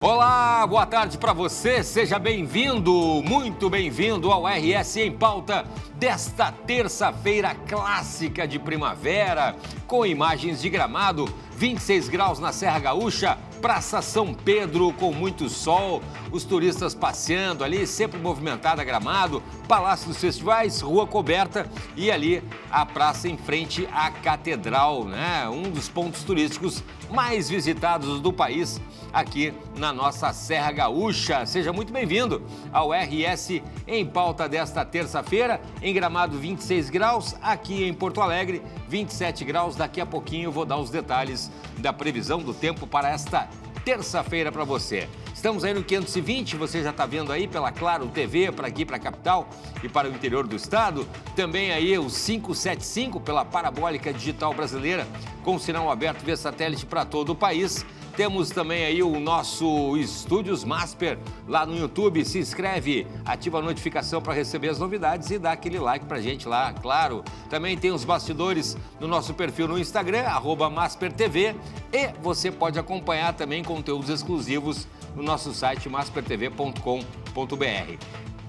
Olá, boa tarde para você, seja bem-vindo, muito bem-vindo ao RS em Pauta desta terça-feira clássica de primavera, com imagens de Gramado, 26 graus na Serra Gaúcha, Praça São Pedro com muito sol, os turistas passeando ali, sempre movimentada Gramado, Palácio dos Festivais, rua coberta e ali a praça em frente à Catedral, né? Um dos pontos turísticos mais visitados do país aqui na nossa Serra Gaúcha. Seja muito bem-vindo ao RS em Pauta desta terça-feira, em Gramado 26 graus, aqui em Porto Alegre 27 graus. Daqui a pouquinho eu vou dar os detalhes da previsão do tempo para esta terça-feira para você. Estamos aí no 520, você já está vendo aí pela Claro TV, para aqui, para a capital e para o interior do estado. Também aí o 575 pela Parabólica Digital Brasileira, com sinal aberto via satélite para todo o país. Temos também aí o nosso Estúdios Masper lá no YouTube. Se inscreve, ativa a notificação para receber as novidades e dá aquele like pra gente lá, claro. Também tem os bastidores no nosso perfil no Instagram, @MasperTV. E você pode acompanhar também conteúdos exclusivos no nosso site maspertv.com.br.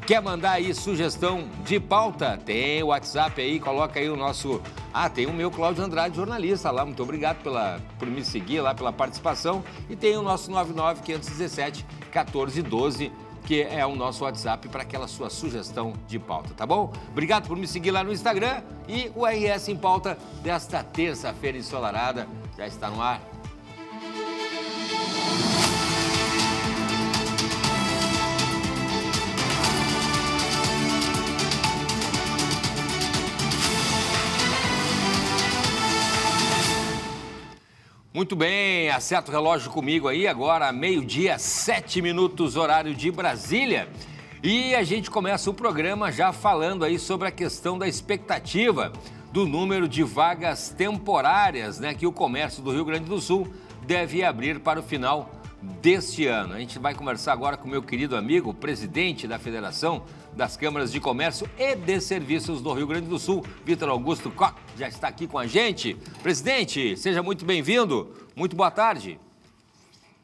Quer mandar aí sugestão de pauta? Tem o WhatsApp aí, coloca aí o nosso... tem o meu Cláudio Andrade, jornalista lá, muito obrigado por me seguir lá, pela participação. E tem o nosso 99517-1412, que é o nosso WhatsApp para aquela sua sugestão de pauta, tá bom? Obrigado por me seguir lá no Instagram e o RS em Pauta desta terça-feira ensolarada já está no ar. Muito bem, acerta o relógio comigo aí, agora meio-dia, 7 minutos, horário de Brasília. E a gente começa o programa já falando aí sobre a questão da expectativa do número de vagas temporárias, né, que o comércio do Rio Grande do Sul deve abrir para o final deste ano. A gente vai conversar agora com o meu querido amigo, presidente da Federação das Câmaras de Comércio e de Serviços do Rio Grande do Sul, Vitor Augusto Koch, já está aqui com a gente. Presidente, seja muito bem-vindo, muito boa tarde.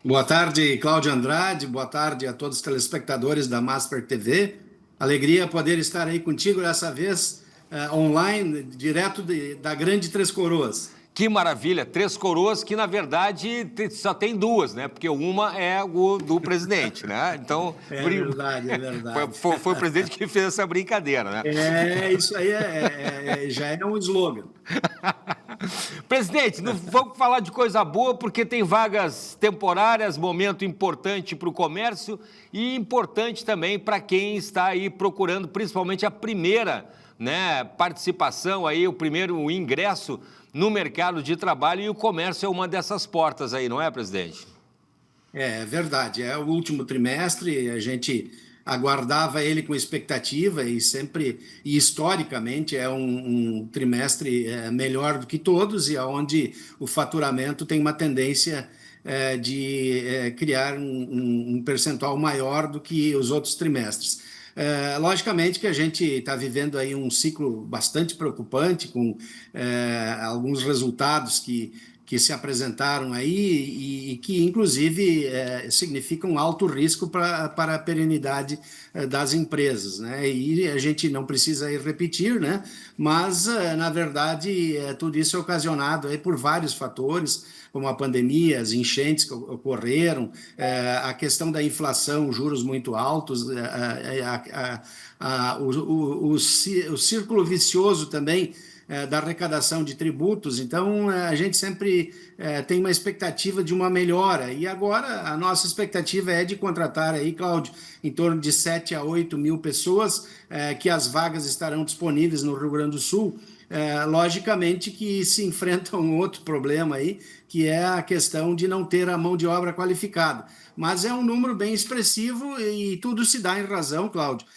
Boa tarde, Cláudio Andrade, boa tarde a todos os telespectadores da Masper TV. Alegria poder estar aí contigo dessa vez, online, direto da Grande Três Coroas. Que maravilha, Três Coroas, que na verdade só tem duas, né? Porque uma é o do presidente, né? Então, é verdade. Foi o presidente que fez essa brincadeira, né? Isso aí já é um slogan. Presidente, vamos falar de coisa boa, porque tem vagas temporárias, momento importante para o comércio e importante também para quem está aí procurando, principalmente a primeira, né, participação aí, o primeiro ingresso no mercado de trabalho, e o comércio é uma dessas portas aí, não é, presidente? É verdade, é o último trimestre, a gente aguardava ele com expectativa e sempre, e historicamente, é um trimestre melhor do que todos e onde o faturamento tem uma tendência de criar um percentual maior do que os outros trimestres. Logicamente que a gente está vivendo aí um ciclo bastante preocupante, com alguns resultados que se apresentaram aí e que, inclusive, significam alto risco para a perenidade das empresas, né? E a gente não precisa ir repetir, né? Mas, na verdade, tudo isso é ocasionado aí por vários fatores, como a pandemia, as enchentes que ocorreram, a questão da inflação, juros muito altos, o círculo vicioso também da arrecadação de tributos. Então, a gente sempre tem uma expectativa de uma melhora. E agora a nossa expectativa é de contratar aí, Cláudio, em torno de 7 a 8 mil pessoas, que as vagas estarão disponíveis no Rio Grande do Sul. Logicamente que se enfrenta um outro problema aí, que é a questão de não ter a mão de obra qualificada. Mas é um número bem expressivo e tudo se dá em razão, Cláudio,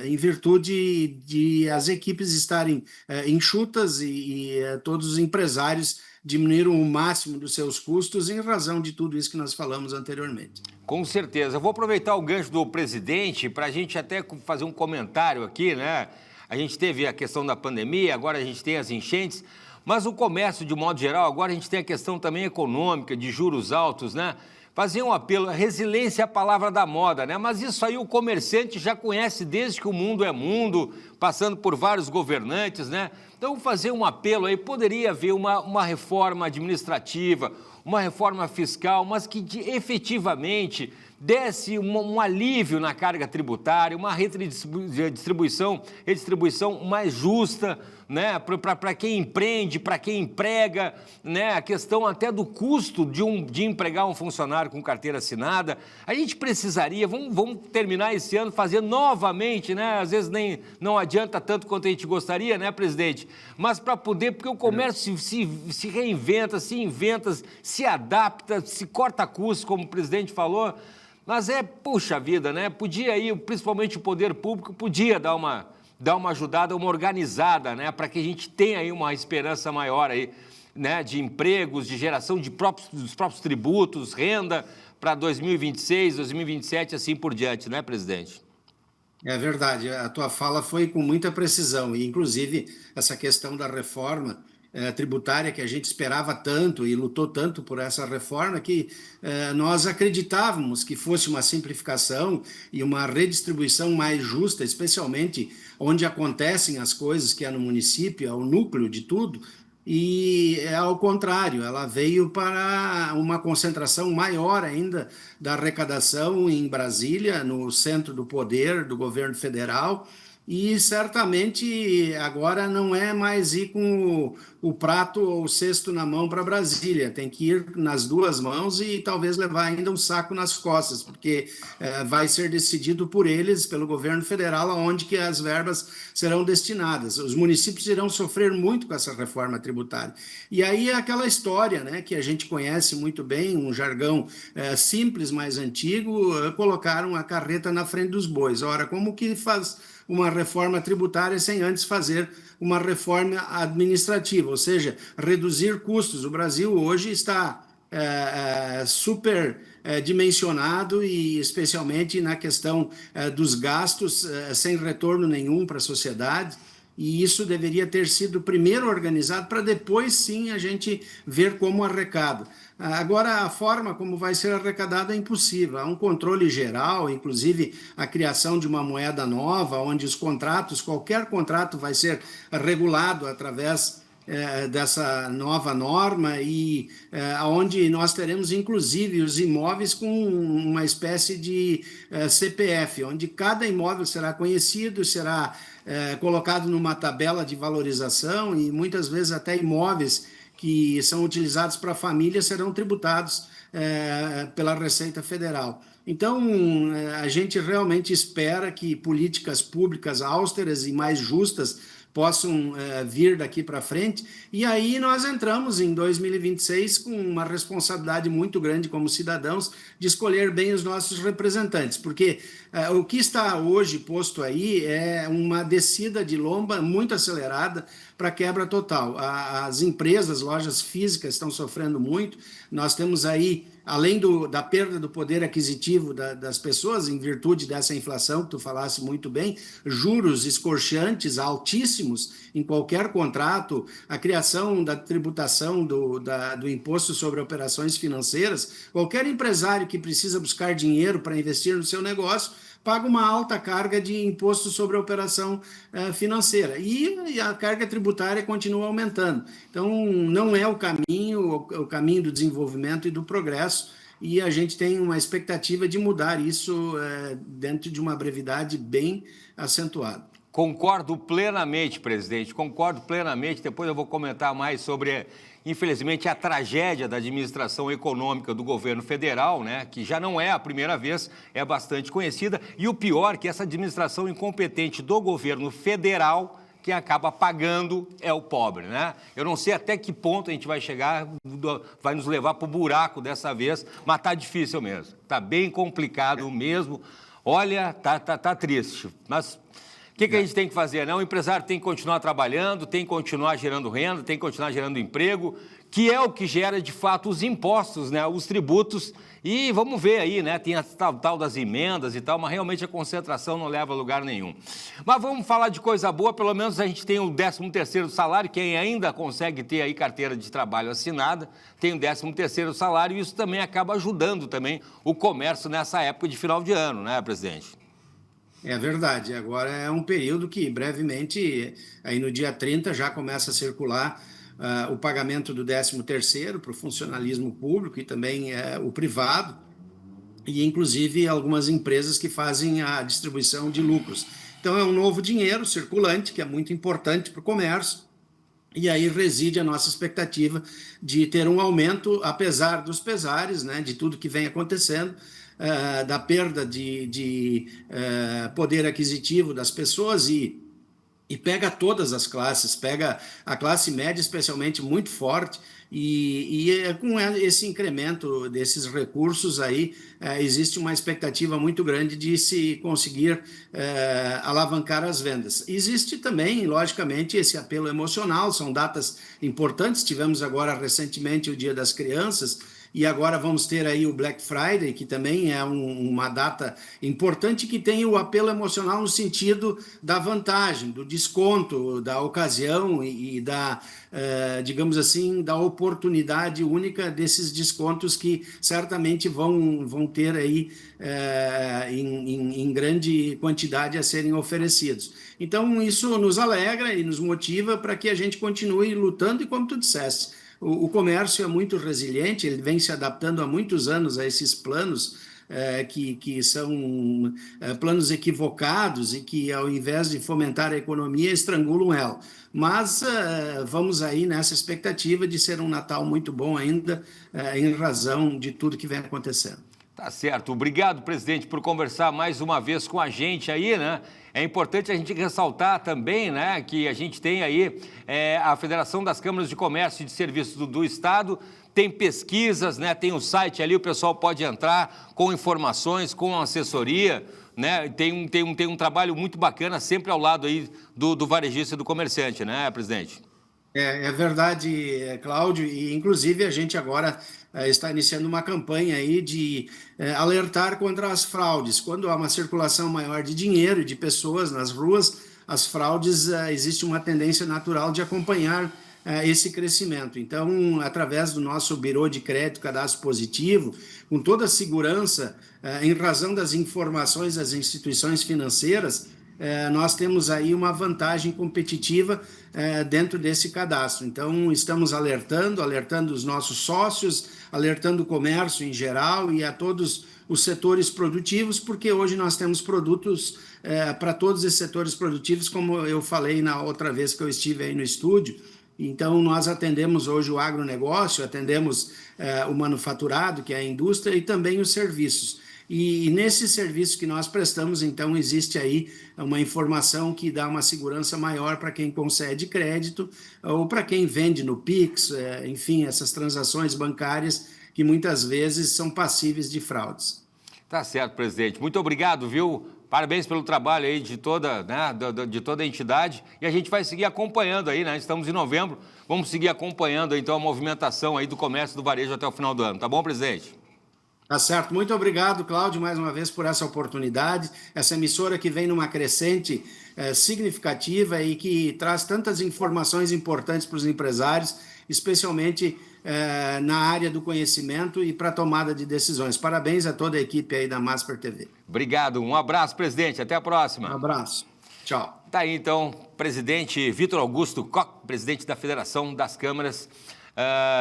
em virtude de as equipes estarem enxutas e todos os empresários diminuíram o máximo dos seus custos em razão de tudo isso que nós falamos anteriormente. Com certeza. Eu vou aproveitar o gancho do presidente para a gente até fazer um comentário aqui, né? A gente teve a questão da pandemia, agora a gente tem as enchentes, mas o comércio, de modo geral, agora a gente tem a questão também econômica, de juros altos, né? fazer um apelo. Resiliência é a palavra da moda, né? Mas isso aí o comerciante já conhece desde que o mundo é mundo, passando por vários governantes, né? Então, fazer um apelo aí, poderia haver uma reforma administrativa, uma reforma fiscal, mas que efetivamente desse um alívio na carga tributária, uma redistribuição mais justa, né, para quem empreende, para quem emprega, né, a questão até do custo de empregar um funcionário com carteira assinada. A gente precisaria, vamos terminar esse ano fazendo novamente, né, às vezes não adianta tanto quanto a gente gostaria, né, presidente, mas para poder, porque o comércio se reinventa, se inventa, se adapta, se corta custos, como o presidente falou. Mas puxa vida, né? Podia aí, principalmente o poder público, podia dar uma ajudada, uma organizada, né? Para que a gente tenha aí uma esperança maior aí, né? De empregos, de geração dos próprios tributos, renda para 2026, 2027, assim por diante, né, presidente? É verdade, a tua fala foi com muita precisão, e inclusive essa questão da reforma tributária que a gente esperava tanto e lutou tanto por essa reforma, que nós acreditávamos que fosse uma simplificação e uma redistribuição mais justa, especialmente onde acontecem as coisas, que é no município, é o núcleo de tudo. E ao contrário, ela veio para uma concentração maior ainda da arrecadação em Brasília, no centro do poder do governo federal, e certamente agora não é mais ir com o prato ou o cesto na mão para Brasília, tem que ir nas duas mãos e talvez levar ainda um saco nas costas, porque vai ser decidido por eles, pelo governo federal, aonde que as verbas serão destinadas. Os municípios irão sofrer muito com essa reforma tributária. E aí é aquela história, né, que a gente conhece muito bem, um jargão simples, mais antigo, colocaram a carreta na frente dos bois. Ora, como que faz uma reforma tributária sem antes fazer uma reforma administrativa, ou seja, reduzir custos? O Brasil hoje está super dimensionado, e especialmente na questão dos gastos sem retorno nenhum para a sociedade, e isso deveria ter sido primeiro organizado para depois sim a gente ver como arrecada. Agora, a forma como vai ser arrecadado é impossível. Há um controle geral, inclusive a criação de uma moeda nova, onde os contratos, qualquer contrato vai ser regulado através dessa nova norma, e onde nós teremos inclusive os imóveis com uma espécie de CPF, onde cada imóvel será conhecido, será colocado numa tabela de valorização, e muitas vezes até imóveis que são utilizados para a família serão tributados pela Receita Federal. Então, a gente realmente espera que políticas públicas austeras e mais justas possam vir daqui para frente, e aí nós entramos em 2026 com uma responsabilidade muito grande como cidadãos de escolher bem os nossos representantes, porque o que está hoje posto aí é uma descida de lomba muito acelerada para quebra total. As empresas, lojas físicas estão sofrendo muito. Nós temos aí, além da perda do poder aquisitivo das pessoas, em virtude dessa inflação que tu falasse muito bem, juros escorchantes, altíssimos em qualquer contrato, a criação da tributação do imposto sobre operações financeiras. Qualquer empresário que precisa buscar dinheiro para investir no seu negócio paga uma alta carga de imposto sobre a operação financeira, e a carga tributária continua aumentando. Então, não é o caminho do desenvolvimento e do progresso, e a gente tem uma expectativa de mudar isso dentro de uma brevidade bem acentuada. Concordo plenamente, presidente, concordo plenamente. Depois eu vou comentar mais sobre, infelizmente, a tragédia da administração econômica do governo federal, né, que já não é a primeira vez, é bastante conhecida. E o pior, que essa administração incompetente do governo federal, quem acaba pagando é o pobre, né? Eu não sei até que ponto a gente vai chegar, vai nos levar para o buraco dessa vez, mas tá difícil mesmo, tá bem complicado mesmo. Olha, tá triste, mas O que a gente tem que fazer? Né? O empresário tem que continuar trabalhando, tem que continuar gerando renda, tem que continuar gerando emprego, que é o que gera, de fato, os impostos, né? Os tributos. E vamos ver aí, né? Tem a tal das emendas e tal, mas realmente a concentração não leva a lugar nenhum. Mas vamos falar de coisa boa, pelo menos a gente tem o 13º salário, quem ainda consegue ter aí carteira de trabalho assinada, tem o 13º salário, e isso também acaba ajudando também o comércio nessa época de final de ano, né, presidente? É verdade. Agora é um período que brevemente, aí no dia 30, já começa a circular o pagamento do 13º para o funcionalismo público e também o privado, e inclusive algumas empresas que fazem a distribuição de lucros. Então é um novo dinheiro circulante, que é muito importante para o comércio, e aí reside a nossa expectativa de ter um aumento, apesar dos pesares, né, de tudo que vem acontecendo, da perda de poder aquisitivo das pessoas, e pega todas as classes, pega a classe média especialmente muito forte, e com esse incremento desses recursos aí, existe uma expectativa muito grande de se conseguir alavancar as vendas. Existe também, logicamente, esse apelo emocional, são datas importantes, tivemos agora recentemente o Dia das Crianças, e agora vamos ter aí o Black Friday, que também é uma data importante, que tem o apelo emocional no sentido da vantagem, do desconto, da ocasião e da, digamos assim, da oportunidade única desses descontos que certamente vão ter aí em grande quantidade a serem oferecidos. Então, isso nos alegra e nos motiva para que a gente continue lutando, e como tu disseste, o comércio é muito resiliente, ele vem se adaptando há muitos anos a esses planos que são planos equivocados e que, ao invés de fomentar a economia, estrangulam ela. Mas vamos aí nessa expectativa de ser um Natal muito bom ainda, em razão de tudo que vem acontecendo. Tá certo. Obrigado, presidente, por conversar mais uma vez com a gente aí, né? É importante a gente ressaltar também, né, que a gente tem aí a Federação das Câmaras de Comércio e de Serviços do Estado, tem pesquisas, né, tem o site ali, o pessoal pode entrar com informações, com assessoria, né? Tem um trabalho muito bacana sempre ao lado aí do varejista e do comerciante, né, presidente? É verdade, Cláudio, e inclusive a gente agora está iniciando uma campanha aí de alertar contra as fraudes. Quando há uma circulação maior de dinheiro e de pessoas nas ruas, as fraudes, existe uma tendência natural de acompanhar esse crescimento. Então, através do nosso Bureau de Crédito Cadastro Positivo, com toda a segurança, em razão das informações das instituições financeiras, nós temos aí uma vantagem competitiva dentro desse cadastro. Então, estamos alertando os nossos sócios, alertando o comércio em geral e a todos os setores produtivos, porque hoje nós temos produtos para todos esses setores produtivos, como eu falei na outra vez que eu estive aí no estúdio. Então, nós atendemos hoje o agronegócio, atendemos o manufaturado, que é a indústria, e também os serviços. E nesse serviço que nós prestamos, então, existe aí uma informação que dá uma segurança maior para quem concede crédito ou para quem vende no Pix, enfim, essas transações bancárias que muitas vezes são passíveis de fraudes. Tá certo, presidente. Muito obrigado, viu? Parabéns pelo trabalho aí de toda, né, de toda a entidade, e a gente vai seguir acompanhando aí, né? Estamos em novembro, vamos seguir acompanhando então a movimentação aí do comércio e do varejo até o final do ano. Tá bom, presidente? Tá certo. Muito obrigado, Cláudio, mais uma vez por essa oportunidade, essa emissora que vem numa crescente significativa e que traz tantas informações importantes para os empresários, especialmente na área do conhecimento e para a tomada de decisões. Parabéns a toda a equipe aí da Masper TV. Obrigado. Um abraço, presidente. Até a próxima. Um abraço. Tchau. Tá aí, então, presidente Vitor Augusto Koch, presidente da Federação das Câmaras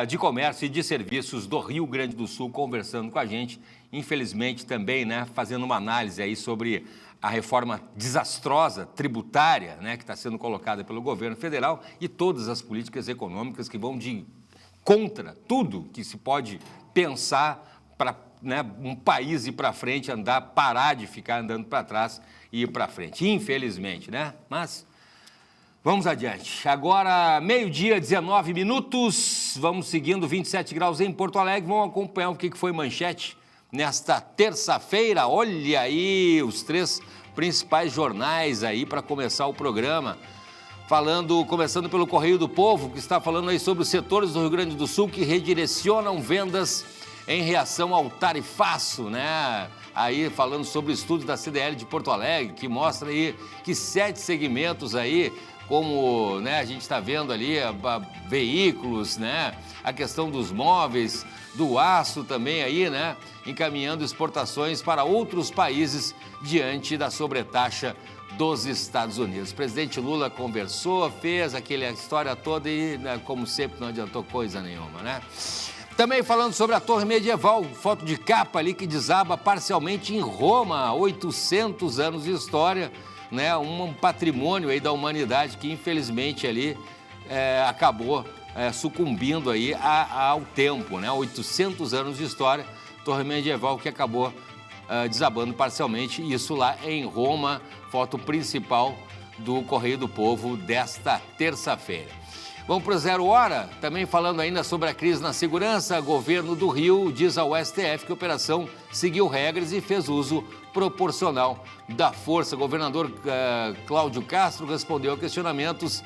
de Comércio e de Serviços do Rio Grande do Sul, conversando com a gente, infelizmente também, né, fazendo uma análise aí sobre a reforma desastrosa tributária, né, que está sendo colocada pelo governo federal, e todas as políticas econômicas que vão contra tudo que se pode pensar para, né, um país ir para frente, parar de ficar andando para trás e ir para frente, infelizmente, né? Mas vamos adiante. Agora, 12h, 19 minutos, vamos seguindo, 27 graus em Porto Alegre, vamos acompanhar o que foi manchete nesta terça-feira. Olha aí os 3 principais jornais aí para começar o programa. Começando pelo Correio do Povo, que está falando aí sobre os setores do Rio Grande do Sul que redirecionam vendas em reação ao tarifaço, né? Aí falando sobre o estudo da CDL de Porto Alegre, que mostra aí que 7 segmentos aí, como, né, a gente está vendo ali, veículos, né? A questão dos móveis, do aço também aí, né? Encaminhando exportações para outros países diante da sobretaxa dos Estados Unidos. O presidente Lula conversou, fez aquela história toda e, né, como sempre, não adiantou coisa nenhuma, né? Também falando sobre a Torre Medieval, foto de capa ali que desaba parcialmente em Roma, 800 anos de história, né? Um patrimônio aí da humanidade que infelizmente ali acabou sucumbindo aí ao tempo, né? 800 anos de história, Torre Medieval que acabou desabando parcialmente, isso lá em Roma, foto principal do Correio do Povo desta terça-feira. Vamos para o 0 Hora, também falando ainda sobre a crise na segurança, governo do Rio diz ao STF que a operação seguiu regras e fez uso proporcional da força. O governador Cláudio Castro respondeu a questionamentos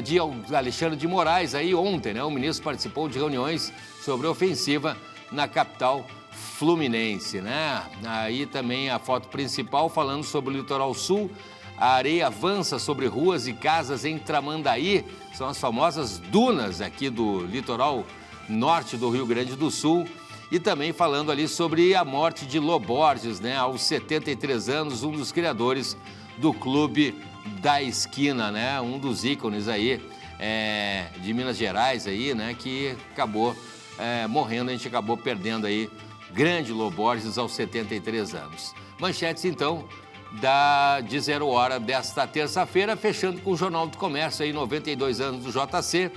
de Alexandre de Moraes aí ontem, né? O ministro participou de reuniões sobre a ofensiva na capital fluminense, né? Aí também a foto principal falando sobre o litoral sul, a areia avança sobre ruas e casas em Tramandaí, são as famosas dunas aqui do litoral norte do Rio Grande do Sul, e também falando ali sobre a morte de Lô Borges, né? Aos 73 anos, um dos criadores do Clube da Esquina, né? Um dos ícones aí de Minas Gerais aí, né? Que acabou morrendo, a gente acabou perdendo aí grande Lô Borges aos 73 anos. Manchetes, então, de 0 Hora desta terça-feira, fechando com o Jornal do Comércio, aí 92 anos do JC.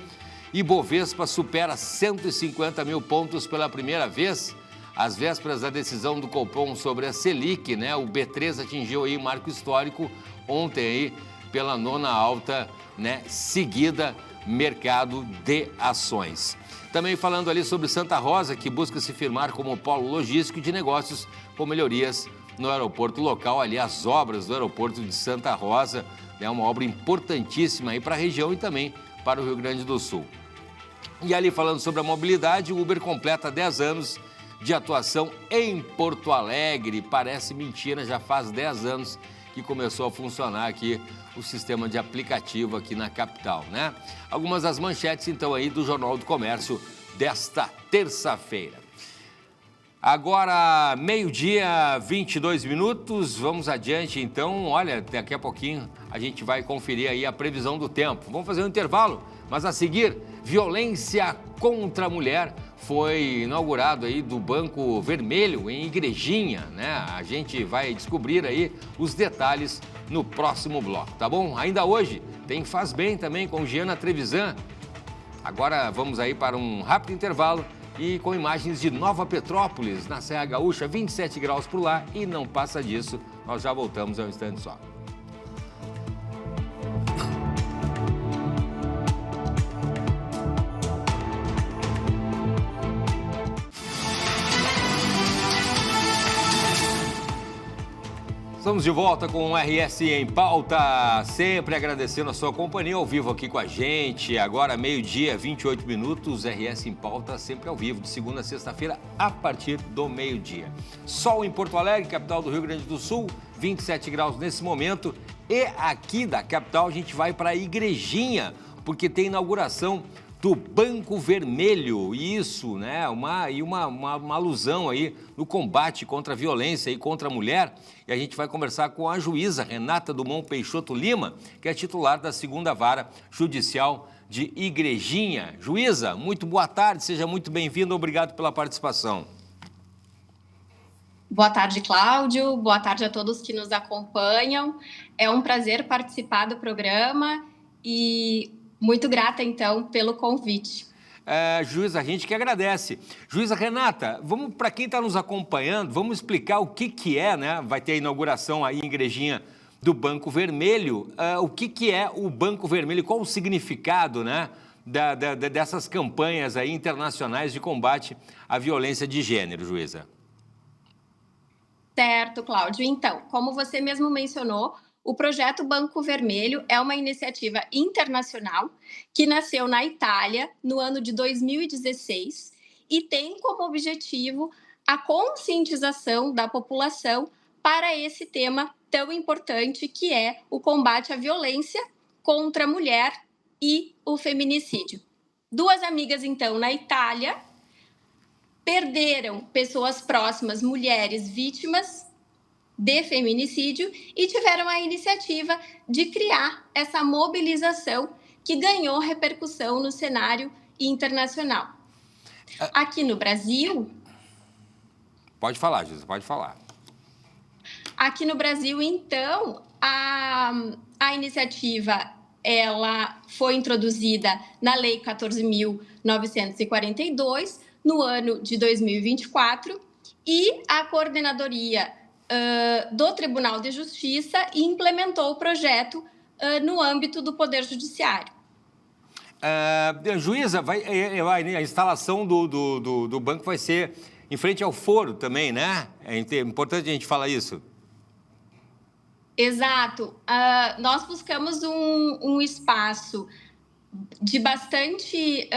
Ibovespa supera 150 mil pontos pela primeira vez. Às vésperas da decisão do Copom sobre a Selic, né? O B3 atingiu aí marco histórico ontem aí pela 9ª alta, né? Seguida, mercado de ações. Também falando ali sobre Santa Rosa, que busca se firmar como polo logístico de negócios com melhorias no aeroporto local, ali as obras do aeroporto de Santa Rosa, é uma obra importantíssima aí para a região e também para o Rio Grande do Sul. E ali falando sobre a mobilidade, o Uber completa 10 anos de atuação em Porto Alegre. Parece mentira, já faz 10 anos que começou a funcionar aqui o sistema de aplicativo aqui na capital, né? Algumas das manchetes, então, aí do Jornal do Comércio desta terça-feira. Agora, 12h, 22 minutos, vamos adiante, então, olha, daqui a pouquinho a gente vai conferir aí a previsão do tempo. Vamos fazer um intervalo, mas a seguir, violência contra a mulher foi inaugurado aí do Banco Vermelho em Igrejinha, né? A gente vai descobrir aí os detalhes no próximo bloco, tá bom? Ainda hoje tem Faz Bem também com Giana Trevisan. Agora vamos aí para um rápido intervalo e com imagens de Nova Petrópolis, na Serra Gaúcha, 27 graus por lá e não passa disso. Nós já voltamos a um instante só. Estamos de volta com o RS em Pauta, sempre agradecendo a sua companhia ao vivo aqui com a gente. Agora, 12h, 28 minutos, RS em Pauta, sempre ao vivo, de segunda a sexta-feira, a partir do meio-dia. Sol em Porto Alegre, capital do Rio Grande do Sul, 27 graus nesse momento. E aqui da capital a gente vai para a Igrejinha, porque tem inauguração do Banco Vermelho, isso, né? Uma alusão aí no combate contra a violência e contra a mulher. E a gente vai conversar com a juíza Renata Dumont Peixoto Lima, que é titular da 2ª Vara Judicial de Igrejinha. Juíza, muito boa tarde, seja muito bem-vinda, obrigado pela participação. Boa tarde, Cláudio, boa tarde a todos que nos acompanham. É um prazer participar do programa e muito grata, então, pelo convite. Juíza, a gente que agradece. Juíza Renata, vamos, para quem está nos acompanhando, vamos explicar o que é, né? Vai ter a inauguração aí em Igrejinha do Banco Vermelho. O que é o Banco Vermelho? Qual o significado, né, dessas campanhas aí internacionais de combate à violência de gênero, juíza? Certo, Cláudio. Então, como você mesmo mencionou, o projeto Banco Vermelho é uma iniciativa internacional que nasceu na Itália no ano de 2016 e tem como objetivo a conscientização da população para esse tema tão importante que é o combate à violência contra a mulher e o feminicídio. Duas amigas, então, na Itália, perderam pessoas próximas, mulheres vítimas de feminicídio, e tiveram a iniciativa de criar essa mobilização que ganhou repercussão no cenário internacional. Aqui no Brasil... Pode falar, Juíza, pode falar. Aqui no Brasil, então, a iniciativa ela foi introduzida na Lei 14.942, no ano de 2024, e a Coordenadoria do Tribunal de Justiça implementou o projeto no âmbito do Poder Judiciário. Juíza, a instalação do banco vai ser em frente ao foro também, né? É importante a gente falar isso. Exato. Nós buscamos um espaço de bastante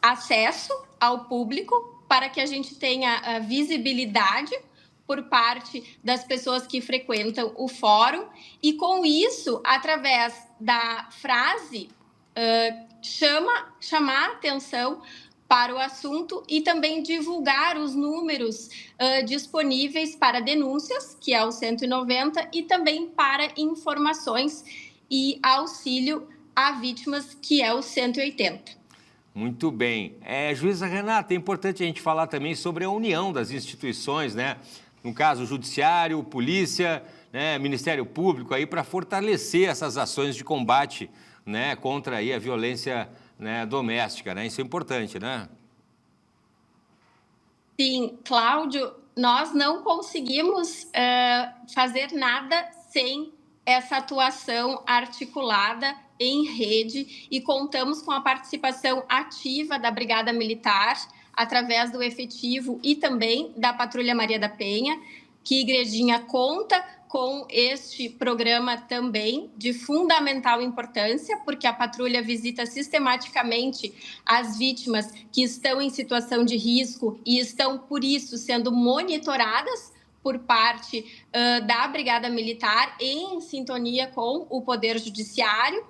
acesso ao público para que a gente tenha visibilidade por parte das pessoas que frequentam o fórum e, com isso, através da frase, chamar a atenção para o assunto e também divulgar os números disponíveis para denúncias, que é o 190, e também para informações e auxílio a vítimas, que é o 180. Muito bem. Juíza Renata, é importante a gente falar também sobre a união das instituições, né? No caso, o Judiciário, Polícia, né, Ministério Público, aí para fortalecer essas ações de combate, né, contra aí a violência, né, doméstica, né? Isso é importante, né? Sim, Cláudio, nós não conseguimos fazer nada sem essa atuação articulada em rede e contamos com a participação ativa da Brigada Militar através do efetivo e também da Patrulha Maria da Penha, que Igrejinha conta com este programa também de fundamental importância, porque a patrulha visita sistematicamente as vítimas que estão em situação de risco e estão, por isso, sendo monitoradas por parte da Brigada Militar em sintonia com o Poder Judiciário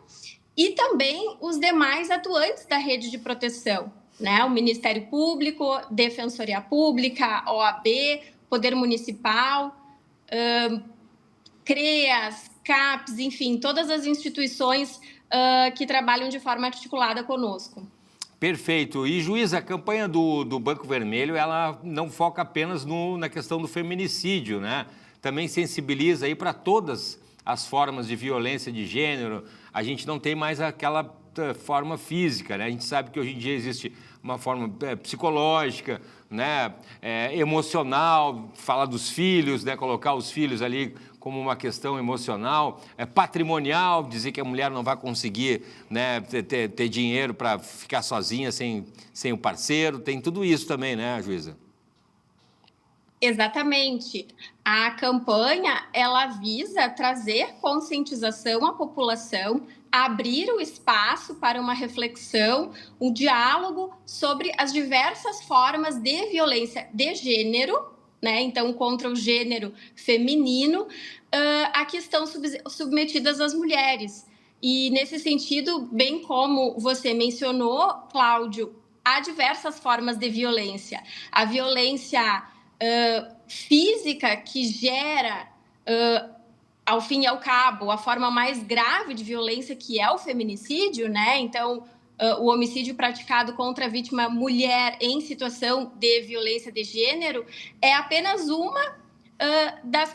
e também os demais atuantes da rede de proteção, né? O Ministério Público, Defensoria Pública, OAB, Poder Municipal, CREAS, CAPES, enfim, todas as instituições que trabalham de forma articulada conosco. Perfeito. E, juíza, a campanha do Banco Vermelho, ela não foca apenas na questão do feminicídio, né? Também sensibiliza aí para todas as formas de violência de gênero. A gente não tem mais aquela forma física, né? A gente sabe que hoje em dia existe uma forma psicológica, né? Emocional, falar dos filhos, né? Colocar os filhos ali como uma questão emocional, patrimonial, dizer que a mulher não vai conseguir, né, ter dinheiro para ficar sozinha sem o parceiro, tem tudo isso também, né, juíza? Exatamente. A campanha, ela visa trazer conscientização à população, abrir o espaço para uma reflexão, um diálogo sobre as diversas formas de violência de gênero, né? Então, contra o gênero feminino, a que estão submetidas as mulheres. E, nesse sentido, bem como você mencionou, Cláudio, há diversas formas de violência. A violência física, que gera, ao fim e ao cabo, a forma mais grave de violência, que é o feminicídio, né? Então, o homicídio praticado contra a vítima mulher em situação de violência de gênero é apenas uma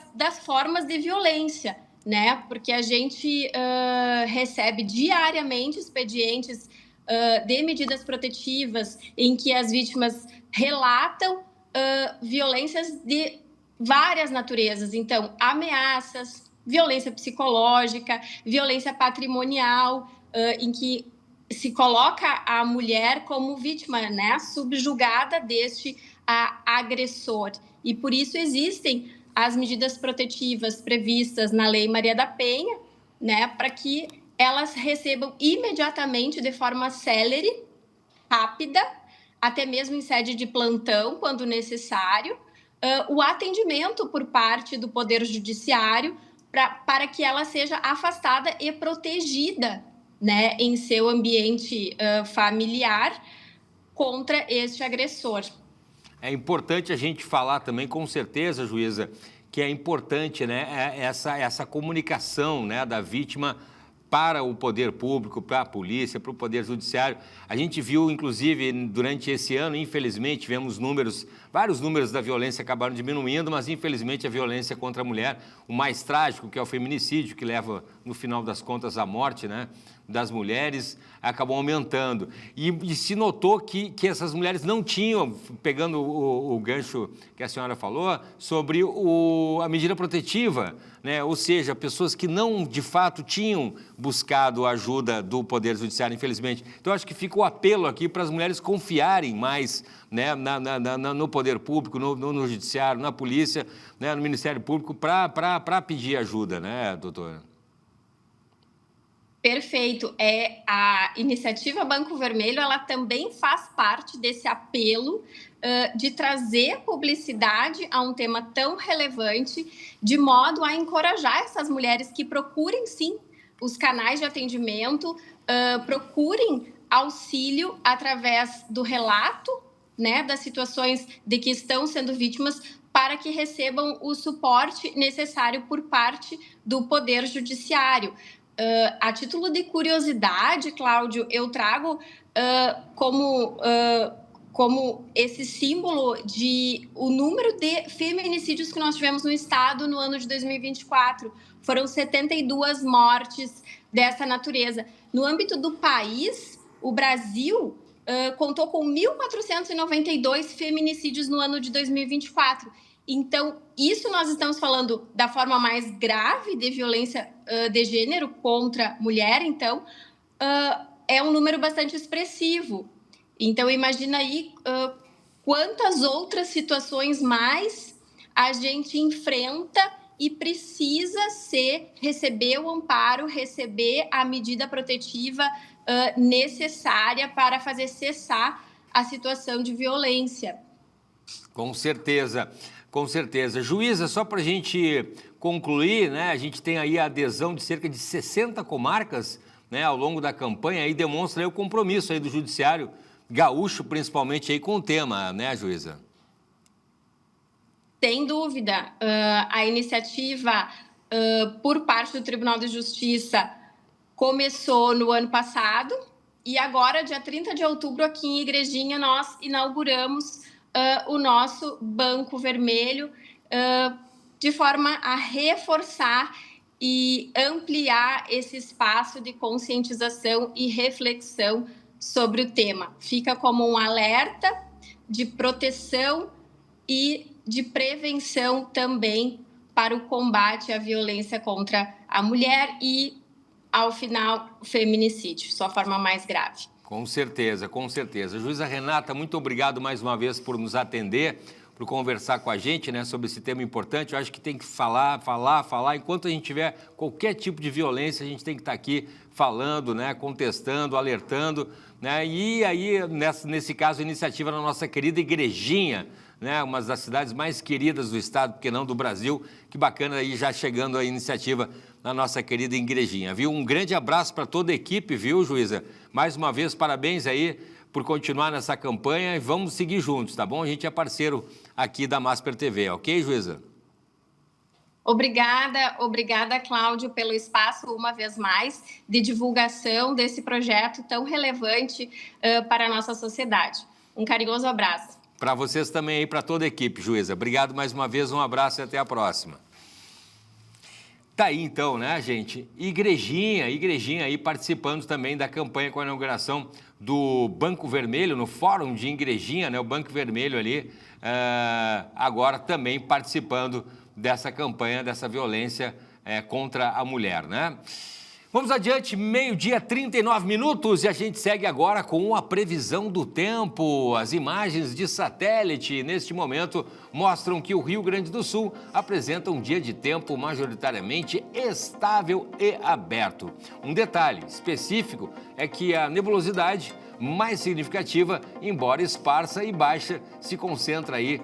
das formas de violência, né? Porque a gente recebe diariamente expedientes de medidas protetivas em que as vítimas relatam violências de várias naturezas. Então, ameaças, violência psicológica, violência patrimonial, em que se coloca a mulher como vítima, né, subjugada deste agressor. E por isso existem as medidas protetivas previstas na Lei Maria da Penha, né, para que elas recebam imediatamente, de forma célere, rápida, até mesmo em sede de plantão, quando necessário, o atendimento por parte do Poder Judiciário para que ela seja afastada e protegida, né, em seu ambiente familiar contra este agressor. É importante a gente falar também, com certeza, juíza, que é importante, né, essa comunicação, né, da vítima para o poder público, para a polícia, para o poder judiciário. A gente viu, inclusive, durante esse ano, infelizmente, tivemos vários números da violência acabaram diminuindo, mas, infelizmente, a violência contra a mulher, o mais trágico, que é o feminicídio, que leva, no final das contas, à morte, né, das mulheres, acabou aumentando. E se notou que essas mulheres não tinham, pegando o gancho que a senhora falou, sobre a medida protetiva, né? Ou seja, pessoas que não, de fato, tinham buscado a ajuda do Poder Judiciário, infelizmente. Então, acho que fica o apelo aqui para as mulheres confiarem mais, né, no Poder Público, no Judiciário, na Polícia, né, no Ministério Público, para pedir ajuda, né, doutora? Perfeito. A iniciativa Banco Vermelho, ela também faz parte desse apelo de trazer publicidade a um tema tão relevante, de modo a encorajar essas mulheres que procurem, sim, os canais de atendimento, procurem auxílio através do relato, né, das situações de que estão sendo vítimas, para que recebam o suporte necessário por parte do Poder Judiciário. A título de curiosidade, Cláudio, eu trago como esse símbolo de o número de feminicídios que nós tivemos no estado no ano de 2024. Foram 72 mortes dessa natureza. No âmbito do país, o Brasil contou com 1.492 feminicídios no ano de 2024. Então, isso nós estamos falando da forma mais grave de violência de gênero contra mulher, então, é um número bastante expressivo. Então, imagina aí quantas outras situações mais a gente enfrenta e precisa receber o amparo, receber a medida protetiva necessária para fazer cessar a situação de violência. Com certeza. Com certeza. Juíza, só para a gente concluir, né, a gente tem aí a adesão de cerca de 60 comarcas, né, ao longo da campanha, e demonstra aí o compromisso aí do Judiciário gaúcho, principalmente aí com o tema, né, juíza? Sem dúvida. A iniciativa por parte do Tribunal de Justiça começou no ano passado e agora, dia 30 de outubro, aqui em Igrejinha, nós inauguramos o nosso Banco Vermelho, de forma a reforçar e ampliar esse espaço de conscientização e reflexão sobre o tema. Fica como um alerta de proteção e de prevenção também para o combate à violência contra a mulher e, ao final, o feminicídio, sua forma mais grave. Com certeza, com certeza. Juíza Renata, muito obrigado mais uma vez por nos atender, por conversar com a gente, né, sobre esse tema importante. Eu acho que tem que falar. Enquanto a gente tiver qualquer tipo de violência, a gente tem que estar aqui falando, né, contestando, alertando, né, e aí, nesse caso, a iniciativa da nossa querida Igrejinha, né, uma das cidades mais queridas do estado, porque não do Brasil. Que bacana aí, já chegando a iniciativa na nossa querida Igrejinha, viu? Um grande abraço para toda a equipe, viu, juíza? Mais uma vez, parabéns aí por continuar nessa campanha e vamos seguir juntos, tá bom? A gente é parceiro aqui da Masper TV, ok, juíza? Obrigada, Cláudio, pelo espaço, uma vez mais, de divulgação desse projeto tão relevante para a nossa sociedade. Um carinhoso abraço. Para vocês também aí, para toda a equipe, juíza. Obrigado mais uma vez, um abraço e até a próxima. Tá aí então, né, gente? Igrejinha aí participando também da campanha com a inauguração do Banco Vermelho, no Fórum de Igrejinha, né? O Banco Vermelho ali, agora também participando dessa campanha, dessa violência contra a mulher, né? Vamos adiante, 12h39 e a gente segue agora com a previsão do tempo. As imagens de satélite neste momento mostram que o Rio Grande do Sul apresenta um dia de tempo majoritariamente estável e aberto. Um detalhe específico é que a nebulosidade mais significativa, embora esparsa e baixa, se concentra aí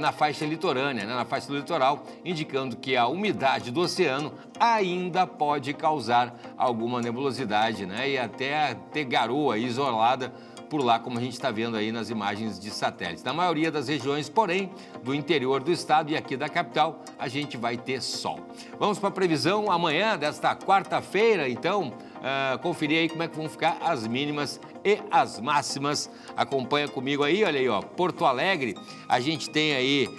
na faixa litorânea, né, na faixa litoral, indicando que a umidade do oceano ainda pode causar alguma nebulosidade, né, e até ter garoa isolada por lá, como a gente está vendo aí nas imagens de satélites. Na maioria das regiões, porém, do interior do estado e aqui da capital, a gente vai ter sol. Vamos para a previsão amanhã, desta quarta-feira, então, conferir aí como é que vão ficar as mínimas e as máximas. Acompanha comigo aí, olha aí, ó, Porto Alegre, a gente tem aí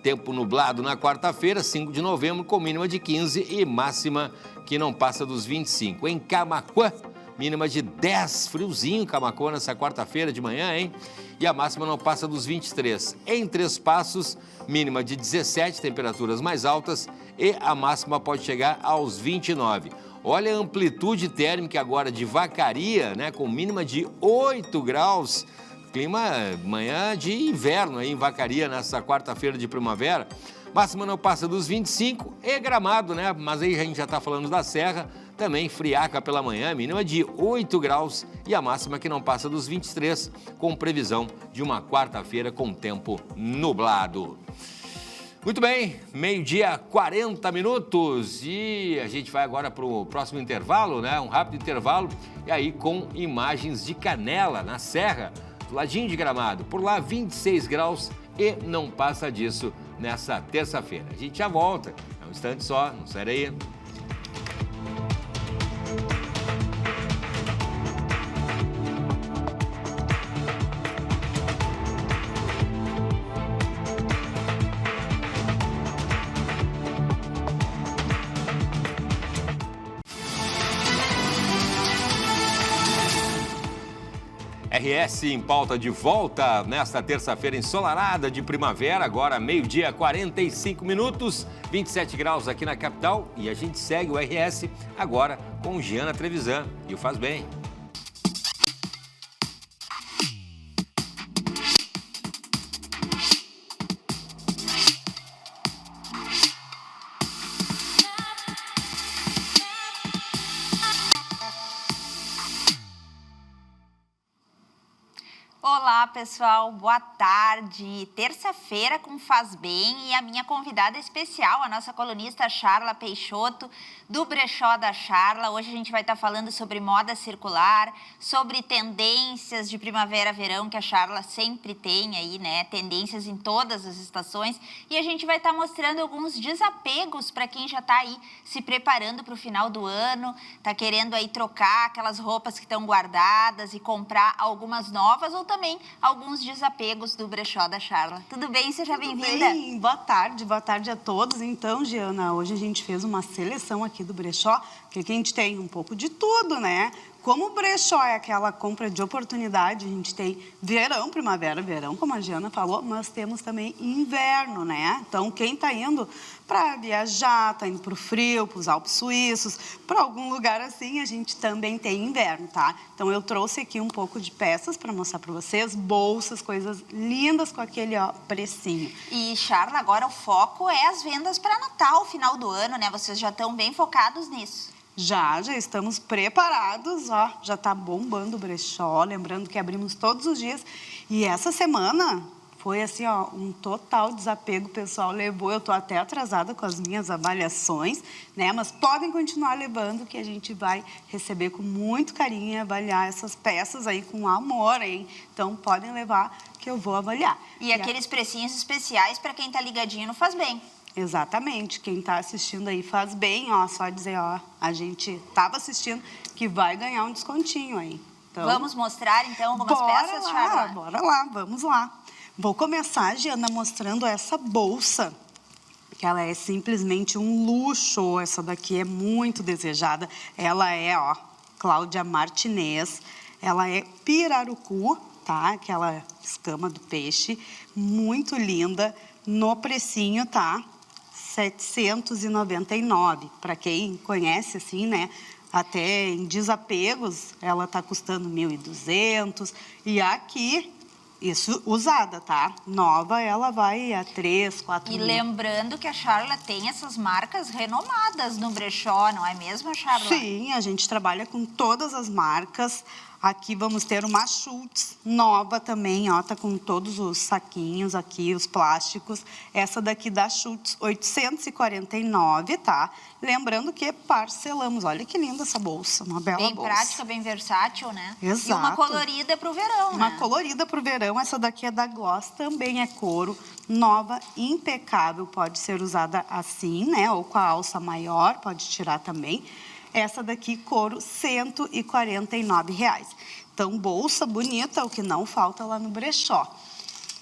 tempo nublado na quarta-feira, 5 de novembro, com mínima de 15 e máxima que não passa dos 25. Em Camaquã, mínima de 10, friozinho Camaquã nessa quarta-feira de manhã, hein? E a máxima não passa dos 23. Em Três Passos, mínima de 17, temperaturas mais altas, e a máxima pode chegar aos 29. Olha a amplitude térmica agora de Vacaria, né? Com mínima de 8 graus. Clima manhã de inverno aí em Vacaria nessa quarta-feira de primavera. Máxima não passa dos 25 e Gramado, né? Mas aí a gente já está falando da Serra. Também friaca pela manhã, mínima de 8 graus e a máxima que não passa dos 23, com previsão de uma quarta-feira com tempo nublado. Muito bem, 12h40 e a gente vai agora para o próximo intervalo, né? Um rápido intervalo e aí com imagens de Canela, na Serra, do ladinho de Gramado. Por lá, 26 graus e não passa disso nessa terça-feira. A gente já volta, é um instante só, não sai daí. RS em pauta de volta nesta terça-feira ensolarada de primavera, agora 12h45, 27 graus aqui na capital e a gente segue o RS agora com Giana Trevisan e o Faz Bem. Olá, pessoal, boa tarde. Terça-feira com Faz Bem e a minha convidada especial, a nossa colunista Charla Peixoto, do Brechó da Charla. Hoje a gente vai estar falando sobre moda circular, sobre tendências de primavera-verão que a Charla sempre tem aí, né? Tendências em todas as estações. E a gente vai estar mostrando alguns desapegos para quem já está aí se preparando para o final do ano, está querendo aí trocar aquelas roupas que estão guardadas e comprar algumas novas ou também alguns desapegos do Brechó da Charla. Tudo bem? Seja bem-vinda. Bem, boa tarde a todos. Então, Giana, hoje a gente fez uma seleção aqui do Brechó, que aqui a gente tem um pouco de tudo, né? Como o brechó é aquela compra de oportunidade, a gente tem verão, primavera, verão, como a Giana falou, mas temos também inverno, né? Então, quem está indo para viajar, está indo para o frio, para os Alpes Suíços, para algum lugar assim, a gente também tem inverno, tá? Então, eu trouxe aqui um pouco de peças para mostrar para vocês, bolsas, coisas lindas com aquele, ó, precinho. E, Charla, agora o foco é as vendas para Natal, final do ano, né? Vocês já estão bem focados nisso. Já estamos preparados, ó, já tá bombando o brechó, lembrando que abrimos todos os dias. E essa semana foi assim, ó, um total desapego, o pessoal levou, eu tô até atrasada com as minhas avaliações, né? Mas podem continuar levando que a gente vai receber com muito carinho e avaliar essas peças aí com amor, hein? Então podem levar que eu vou avaliar. E aqueles precinhos especiais para quem tá ligadinho no Faz Bem. Exatamente, quem está assistindo aí Faz Bem, ó, só dizer, ó, a gente estava assistindo que vai ganhar um descontinho aí. Então, vamos mostrar então algumas peças, Charla? Bora lá, vamos lá. Vou começar, Giana, mostrando essa bolsa, que ela é simplesmente um luxo, essa daqui é muito desejada, ela é, ó, Cláudia Martinez, ela é pirarucu, tá, aquela escama do peixe, muito linda, no precinho, tá? R$ 799, para quem conhece, assim, né, Até em desapegos, ela está custando 1.200. E aqui, isso usada, tá? Nova, ela vai a 3, 4 E mil. lembrando que a Charla tem essas marcas renomadas no brechó, não é mesmo, Charla? Sim, a gente trabalha com todas as marcas. Aqui vamos ter uma Schultz nova também, ó, tá com todos os saquinhos aqui, os plásticos. Essa daqui da Schultz, 849, tá? Lembrando que parcelamos. Olha que linda essa bolsa, uma bela Bem bolsa. prática, bem versátil, né? Exato. E uma colorida pro verão, Uma né? colorida pro verão, essa daqui é da Gloss, também é couro, nova, impecável, pode ser usada assim, né? Ou com a alça maior, pode tirar também. Essa daqui, couro, R$ 149. Então, bolsa bonita, o que não falta lá no brechó.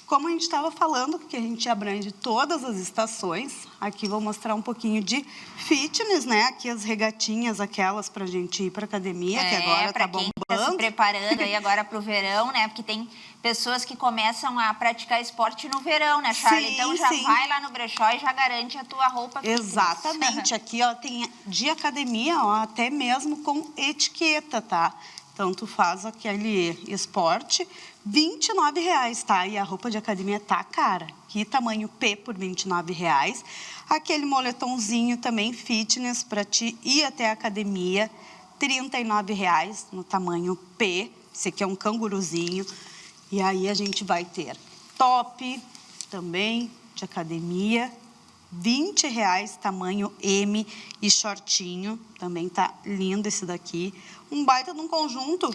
Como a gente estava falando, porque a gente abrange todas as estações, aqui vou mostrar um pouquinho de fitness, né? Aqui as regatinhas, aquelas pra gente ir pra academia, que agora tá bombando. Pra quem tá se preparando aí agora pro verão, né? Porque tem pessoas que começam a praticar esporte no verão, né, Charla? Sim, Então já sim. vai lá no brechó e já garante a tua roupa fitness. Exatamente. Aqui, ó, tem de academia, ó, até mesmo com etiqueta, tá? Então, tu faz aquele esporte, R$ 29, tá? E a roupa de academia tá cara. Aqui, tamanho P por R$ 29. Aquele moletomzinho também fitness para te ir até a academia, R$ 39 no tamanho P. Esse aqui é um canguruzinho. E aí a gente vai ter top também de academia, R$ 20, tamanho M e shortinho. Também tá lindo esse daqui. Um baita de um conjunto.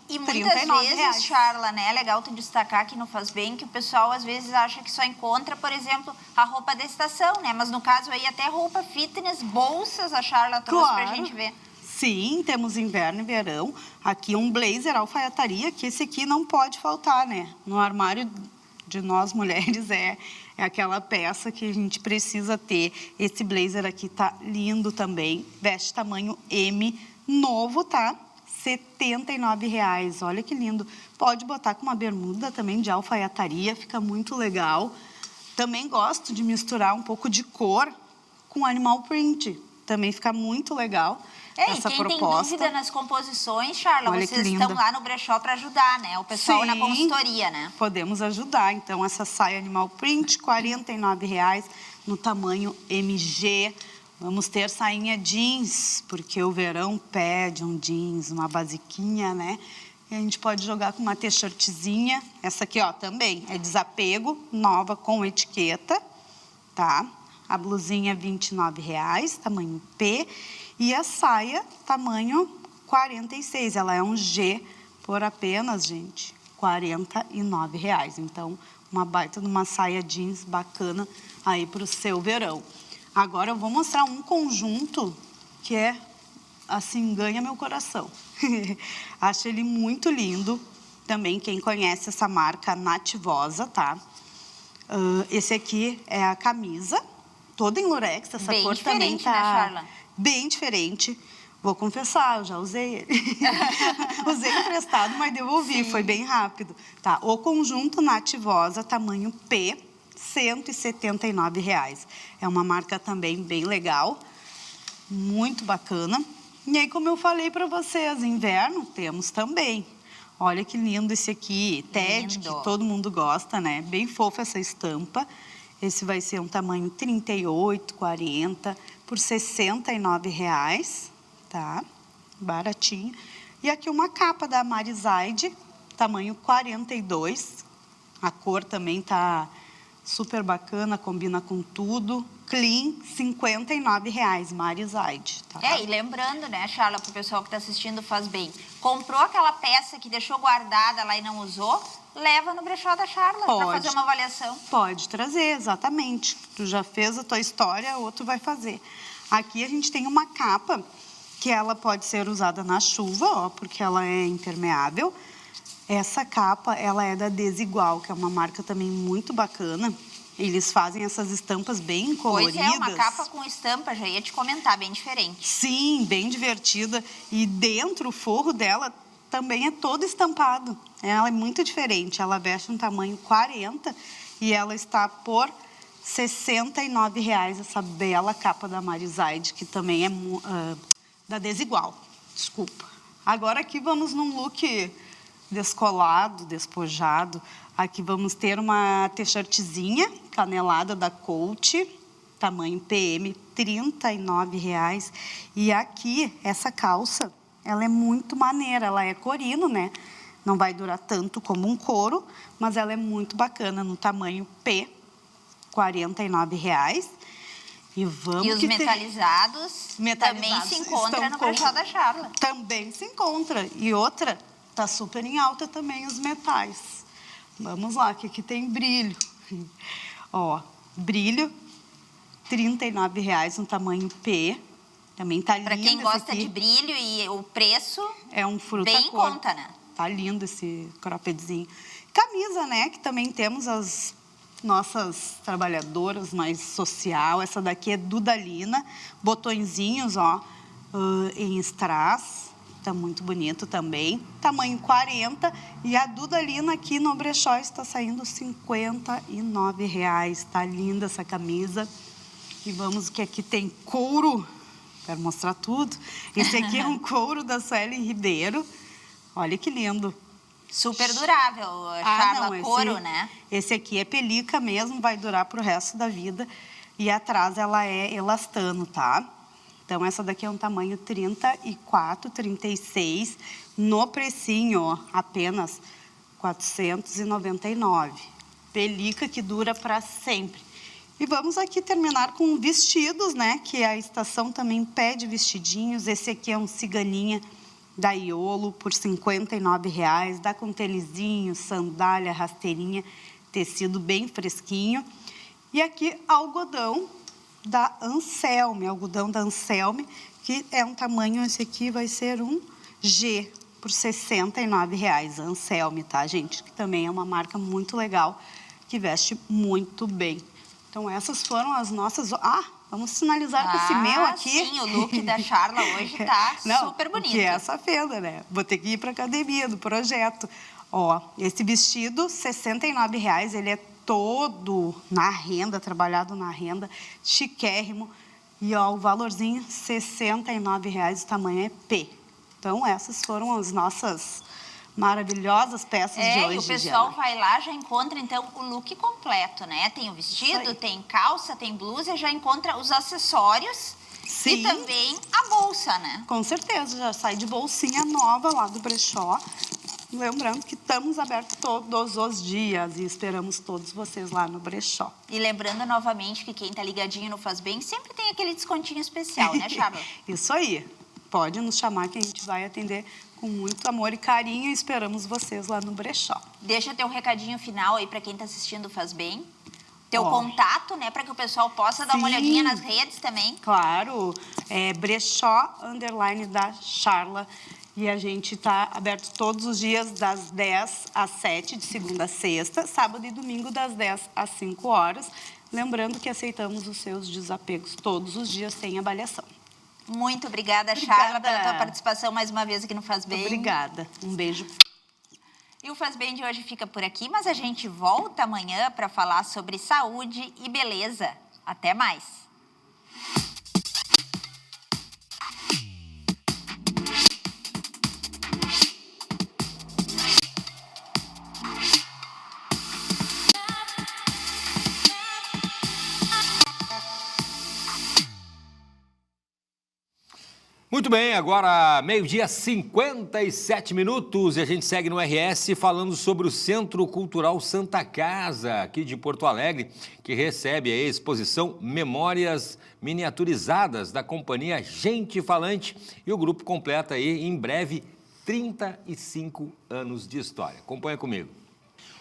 E muitas vezes, Charla, né? É legal tu destacar que no Faz Bem que o pessoal às vezes acha que só encontra, por exemplo, a roupa da estação, né? Mas no caso aí até roupa fitness, bolsas a Charla trouxe pra gente ver. Sim, temos inverno e verão. Aqui um blazer alfaiataria, que esse aqui não pode faltar, né? No armário de nós mulheres é aquela peça que a gente precisa ter. Esse blazer aqui tá lindo também. Veste tamanho M, novo, tá? R$ 79. Olha que lindo. Pode botar com uma bermuda também de alfaiataria, fica muito legal. Também gosto de misturar um pouco de cor com animal print. Também fica muito legal essa e quem proposta. tem dúvida nas composições, Charla, Olha vocês que linda. estão lá no brechó para ajudar, né? O pessoal Sim, na consultoria, né? Podemos ajudar. Então, essa saia animal print, R$ 49 no tamanho MG. Vamos ter sainha jeans, porque o verão pede um jeans, uma basiquinha, né? E a gente pode jogar com uma t-shirtzinha. Essa aqui, ó, também é desapego, nova com etiqueta, tá? A blusinha R$ 29, tamanho P. E a saia, tamanho 46. Ela é um G por apenas, gente, R$ 49. Então, uma baita de uma saia jeans bacana aí pro seu verão. Agora eu vou mostrar um conjunto que é, assim, ganha meu coração. Acho ele muito lindo. Também quem conhece essa marca Nativosa, tá? Esse aqui é a camisa, toda em lurex. Essa bem cor também tá, né, Charla? Bem diferente. Vou confessar, eu já usei ele. Usei emprestado, mas devolvi, foi bem rápido. Tá, o conjunto Nativosa, tamanho P, R$ 179. É uma marca também bem legal, muito bacana. E aí, como eu falei para vocês, inverno temos também. Olha que lindo esse aqui, TED, que todo mundo gosta, né? Bem fofa essa estampa. Esse vai ser um tamanho 38, 40, por R$ 69, tá? Baratinho. E aqui uma capa da Marizaide, tamanho 42. A cor também tá super bacana, combina com tudo. Clean, R$ 59, Marizaide. Tá? E lembrando, né, Charla, pro pessoal que tá assistindo Faz Bem, comprou aquela peça que deixou guardada lá e não usou, leva no brechó da Charla para fazer uma avaliação. Pode trazer, exatamente. Tu já fez a tua história, outro vai fazer. Aqui a gente tem uma capa que ela pode ser usada na chuva, ó, porque ela é impermeável. Essa capa, ela é da Desigual, que é uma marca também muito bacana. Eles fazem essas estampas bem coloridas. Pois é, uma capa com estampa, já ia te comentar, bem diferente. Sim, bem divertida. E dentro, o forro dela também é todo estampado. Ela é muito diferente. Ela veste um tamanho 40 e ela está por R$ 69, essa bela capa da Marizaide, que também é da Desigual, desculpa. Agora aqui vamos num look descolado, despojado. Aqui vamos ter uma t-shirtzinha canelada da Coach, tamanho PM, R$ 39,00. E aqui, essa calça, ela é muito maneira, ela é corino, né? Não vai durar tanto como um couro, mas ela é muito bacana, no tamanho P, R$ 49,00. E os metalizados também se encontram no brechó da Charla. Também se encontra. E outra, tá super em alta também os metais. Vamos lá, que aqui tem brilho. Ó, brilho, R$ 39,00 no tamanho P. Também tá lindo. Para quem gosta de brilho e o preço é um fruta bem em conta, né? Tá lindo esse croppedzinho. Camisa, né? Que também temos as nossas trabalhadoras mais social. Essa daqui é Dudalina. Botõezinhos, ó, em strass. Tá muito bonito também. Tamanho 40. E a Dudalina aqui no brechó está saindo R$ 59,00. Tá linda essa camisa. E vamos que aqui tem couro. Quero mostrar tudo. Esse aqui é um couro da Sueli Ribeiro. Olha que lindo. Super durável, Charla, couro, né? Esse aqui é pelica mesmo, vai durar pro resto da vida. E atrás ela é elastano, tá? Então, essa daqui é um tamanho 34, 36. No precinho, ó, apenas R$ 499. Pelica que dura para sempre. E vamos aqui terminar com vestidos, né? Que a estação também pede vestidinhos. Esse aqui é um ciganinha da Iolo por R$ 59,00. Dá com telezinho, sandália, rasteirinha, tecido bem fresquinho. E aqui algodão da Anselme, que é um tamanho, esse aqui vai ser um G por R$ 69,00. Anselme, tá, gente? Que também é uma marca muito legal, que veste muito bem. Então, essas foram as nossas... Vamos finalizar com esse meu aqui. Sim, o look da Charla hoje tá super bonito. Que é essa fenda, né? Vou ter que ir para academia do projeto. Ó, esse vestido, R$ 69,00, ele é todo na renda, trabalhado na renda, chiquérrimo. E, ó, o valorzinho, R$ 69,00, o tamanho é P. Então, essas foram as nossas maravilhosas peças de hoje. E o pessoal vai lá, já encontra, então, o look completo, né? Tem o vestido, tem calça, tem blusa, já encontra os acessórios. Sim. E também a bolsa, né? Com certeza, já sai de bolsinha nova lá do brechó. Lembrando que estamos abertos todos os dias e esperamos todos vocês lá no brechó. E lembrando novamente que quem tá ligadinho no Faz Bem sempre tem aquele descontinho especial, né, Charla? Isso aí. Pode nos chamar que a gente vai atender com muito amor e carinho e esperamos vocês lá no brechó. Deixa teu recadinho final aí para quem tá assistindo o Faz Bem. Teu contato, né, para que o pessoal possa dar uma olhadinha nas redes também. Claro, brechó _ da Charla. E a gente está aberto todos os dias das 10 às 7, de segunda a sexta, sábado e domingo das 10 às 5 horas. Lembrando que aceitamos os seus desapegos todos os dias sem avaliação. Muito obrigada, Charla, pela tua participação mais uma vez aqui no Faz Bem. Obrigada. Um beijo. E o Faz Bem de hoje fica por aqui, mas a gente volta amanhã para falar sobre saúde e beleza. Até mais. Muito bem, agora 12h57 e a gente segue no RS falando sobre o Centro Cultural Santa Casa, aqui de Porto Alegre, que recebe a exposição Memórias Miniaturizadas da companhia Gente Falante, e o grupo completa aí em breve 35 anos de história. Acompanha comigo.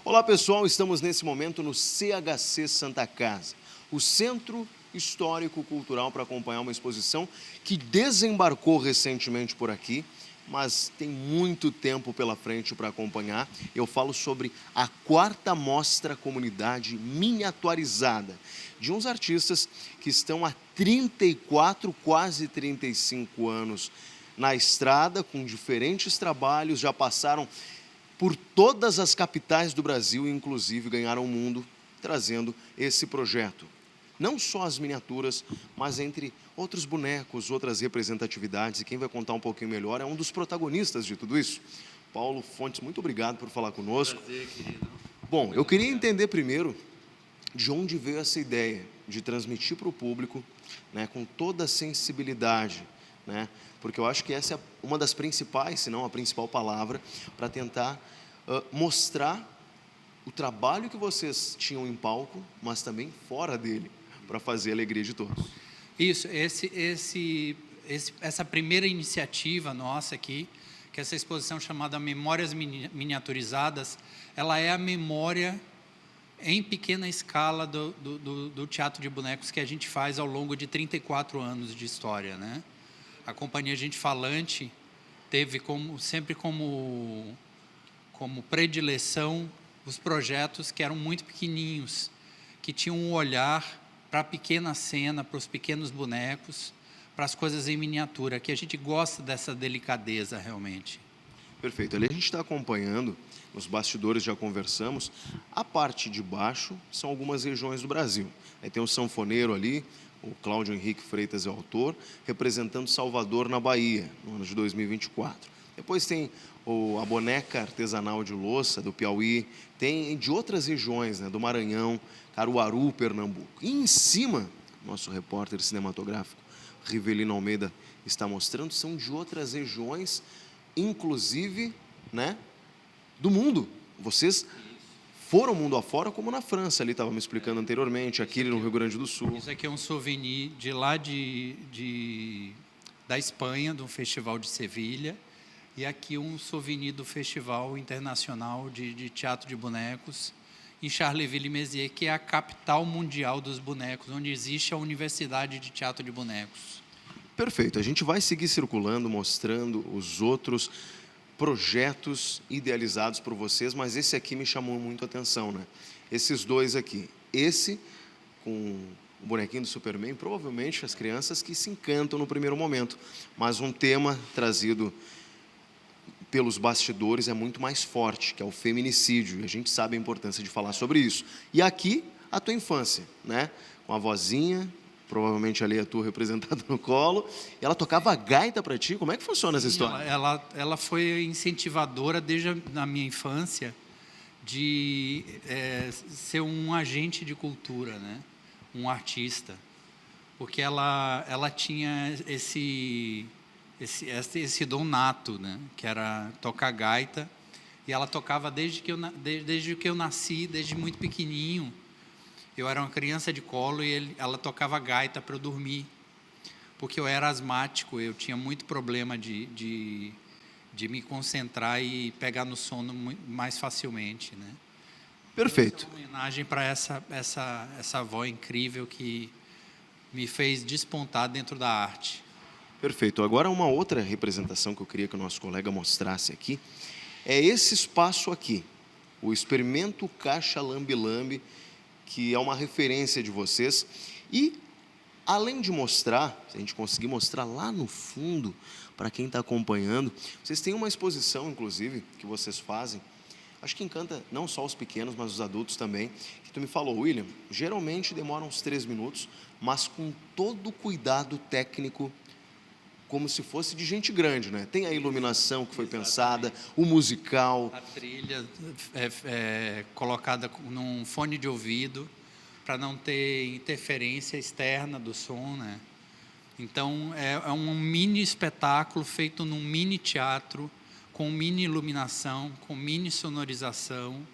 Olá pessoal, estamos nesse momento no CHC Santa Casa, o Centro Histórico-Cultural, para acompanhar uma exposição que desembarcou recentemente por aqui, mas tem muito tempo pela frente para acompanhar. Eu falo sobre a 4ª Mostra Comunidade Miniaturizada, de uns artistas que estão há 34, quase 35 anos na estrada, com diferentes trabalhos, já passaram por todas as capitais do Brasil, inclusive ganharam o mundo trazendo esse projeto. não só as miniaturas, mas entre outros bonecos, outras representatividades. E quem vai contar um pouquinho melhor é um dos protagonistas de tudo isso. Paulo Fontes, muito obrigado por falar conosco. Prazer, querido. Bom, eu queria entender primeiro de onde veio essa ideia de transmitir para o público, né, com toda a sensibilidade, né, porque eu acho que essa é uma das principais, se não a principal palavra, para tentar mostrar o trabalho que vocês tinham em palco, mas também fora dele, para fazer a alegria de todos. Isso, essa primeira iniciativa nossa aqui, que é essa exposição chamada Memórias Miniaturizadas, ela é a memória em pequena escala do teatro de bonecos que a gente faz ao longo de 34 anos de história, né? A Companhia Gente Falante teve sempre como predileção os projetos que eram muito pequeninhos, que tinham um olhar para a pequena cena, para os pequenos bonecos, para as coisas em miniatura, que a gente gosta dessa delicadeza realmente. Perfeito. Ali a gente está acompanhando, nos bastidores já conversamos, a parte de baixo são algumas regiões do Brasil. Aí tem o sanfoneiro ali, o Cláudio Henrique Freitas é o autor, representando Salvador na Bahia, no ano de 2024. Depois tem a boneca artesanal de louça do Piauí, tem de outras regiões, né, do Maranhão, Caruaru, Pernambuco. E em cima, nosso repórter cinematográfico, Rivelino Almeida, está mostrando, são de outras regiões, inclusive, né, do mundo. Vocês foram mundo afora, como na França, ali estava me explicando anteriormente, aqui no Rio Grande do Sul. Isso aqui é um souvenir de lá da Espanha, do Festival de Sevilha, e aqui um souvenir do Festival Internacional de Teatro de Bonecos, em Charleville-Mézières, que é a capital mundial dos bonecos, onde existe a Universidade de Teatro de Bonecos. Perfeito. A gente vai seguir circulando, mostrando os outros projetos idealizados por vocês, mas esse aqui me chamou muito a atenção, né? Esses dois aqui. Esse, com o bonequinho do Superman, provavelmente as crianças que se encantam no primeiro momento, mas um tema trazido pelos bastidores é muito mais forte, que é o feminicídio, e a gente sabe a importância de falar sobre isso. E aqui, a tua infância, né? Com a vozinha, provavelmente ali a tua representada no colo, e ela tocava gaita para ti. Como é que funciona essa história? Ela foi incentivadora desde a minha infância de ser um agente de cultura, né? Um artista, porque ela tinha esse dom nato, né? Que era tocar gaita, e ela tocava desde que eu nasci, desde muito pequenininho. Eu era uma criança de colo e ela tocava gaita para eu dormir, porque eu era asmático, eu tinha muito problema de me concentrar e pegar no sono mais facilmente, né? Perfeito. Então, uma homenagem para essa avó incrível que me fez despontar dentro da arte. Perfeito. Agora, uma outra representação que eu queria que o nosso colega mostrasse aqui é esse espaço aqui, o Experimento Caixa Lambe Lambe, que é uma referência de vocês. E, além de mostrar, se a gente conseguir mostrar lá no fundo, para quem está acompanhando, vocês têm uma exposição, inclusive, que vocês fazem, acho que encanta não só os pequenos, mas os adultos também, que tu me falou, William, geralmente demora uns 3 minutos, mas com todo o cuidado técnico, como se fosse de gente grande, né? Tem a iluminação que foi pensada, o musical. A trilha é colocada num fone de ouvido para não ter interferência externa do som, né? Então, é um mini espetáculo feito num mini teatro, com mini iluminação, com mini sonorização.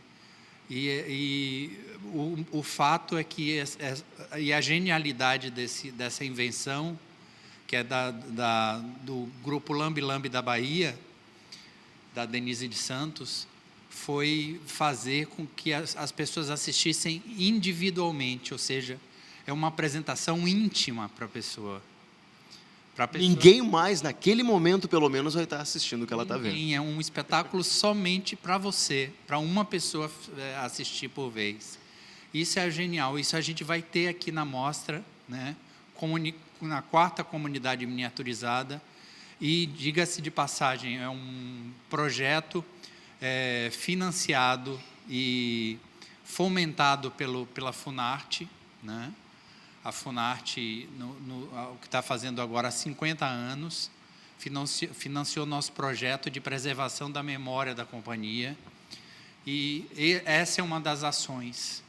E o fato é que a genialidade dessa invenção, que é do grupo Lambe Lambe da Bahia, da Denise de Santos, foi fazer com que as pessoas assistissem individualmente, ou seja, é uma apresentação íntima para a pessoa. Ninguém mais, naquele momento, pelo menos, vai estar assistindo o que ela está vendo. É um espetáculo somente para você, para uma pessoa assistir por vez. Isso é genial, isso a gente vai ter aqui na mostra, né? Na 4ª comunidade miniaturizada, e diga-se de passagem, é um projeto financiado e fomentado pela Funarte, né? A Funarte, o que está fazendo agora há 50 anos, financiou nosso projeto de preservação da memória da companhia. E essa é uma das ações.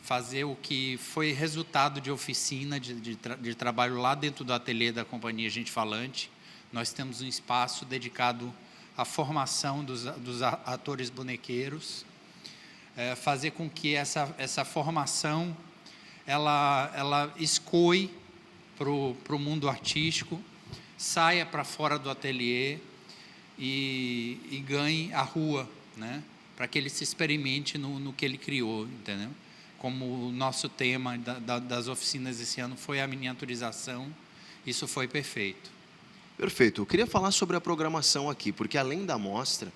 Fazer o que foi resultado de oficina, de trabalho lá dentro do ateliê da Companhia Gente Falante. Nós temos um espaço dedicado à formação dos atores bonequeiros. Fazer com que essa formação ela escoe para o mundo artístico, saia para fora do ateliê e ganhe a rua, né? Para que ele se experimente no que ele criou, entendeu? Como o nosso tema das oficinas esse ano foi a miniaturização, isso foi perfeito. Perfeito. Eu queria falar sobre a programação aqui, porque além da mostra,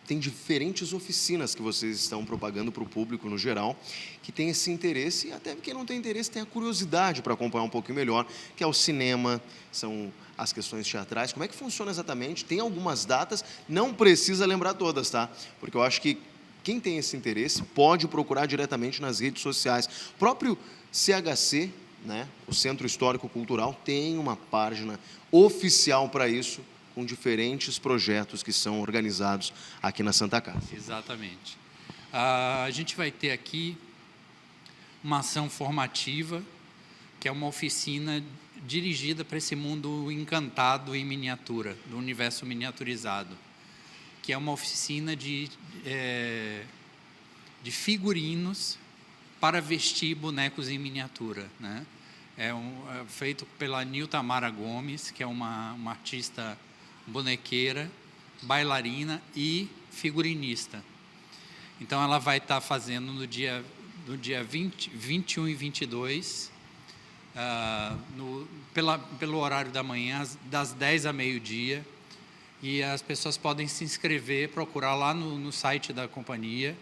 tem diferentes oficinas que vocês estão propagando para o público no geral, que tem esse interesse, e até quem não tem interesse tem a curiosidade para acompanhar um pouquinho melhor, que é o cinema, são as questões teatrais. Como é que funciona exatamente? Tem algumas datas, não precisa lembrar todas, tá? Porque eu acho que quem tem esse interesse pode procurar diretamente nas redes sociais. O próprio CHC, né, o Centro Histórico Cultural, tem uma página oficial para isso, com diferentes projetos que são organizados aqui na Santa Casa. Exatamente. A gente vai ter aqui uma ação formativa, que é uma oficina dirigida para esse mundo encantado em miniatura, do universo miniaturizado, que é uma oficina de figurinos para vestir bonecos em miniatura, né? É feito pela Niltamara Gomes, que é uma artista bonequeira, bailarina e figurinista. Então, ela vai estar fazendo no dia 21 e 22, pelo horário da manhã, das 10 a meio-dia, e as pessoas podem se inscrever, procurar lá no site da companhia,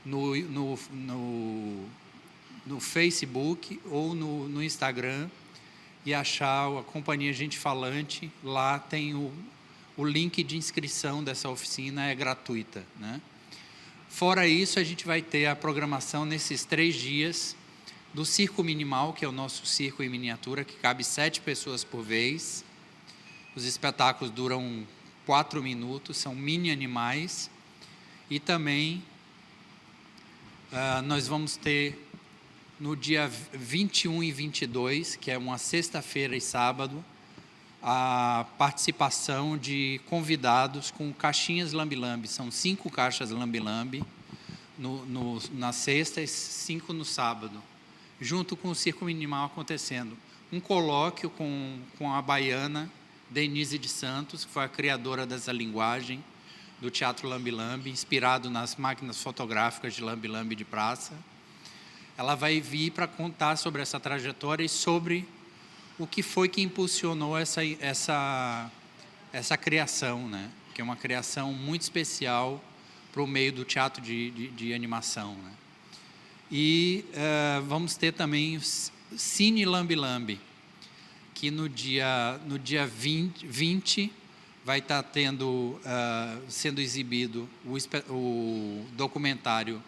no Facebook ou no Instagram, e achar a Companhia Gente Falante. Lá tem o link de inscrição dessa oficina, é gratuita, né? Fora isso, a gente vai ter a programação nesses 3 dias do Circo Minimal, que é o nosso circo em miniatura, que cabe 7 pessoas por vez. Os espetáculos duram 4 minutos, são mini animais. E também nós vamos ter no dia 21 e 22, que é uma sexta-feira e sábado, a participação de convidados com caixinhas lambi-lambi. São 5 caixas lambi-lambi na sexta e 5 no sábado, junto com o Circo Minimal acontecendo. Um colóquio com a baiana Denise de Santos, que foi a criadora dessa linguagem do teatro lambi-lambi, inspirado nas máquinas fotográficas de lambi-lambi de praça. Ela vai vir para contar sobre essa trajetória e sobre o que foi que impulsionou essa criação, né? Que é uma criação muito especial para o meio do teatro de animação, né? E vamos ter também o Cine Lambi-Lambi, que no dia 20 vai estar sendo exibido o documentário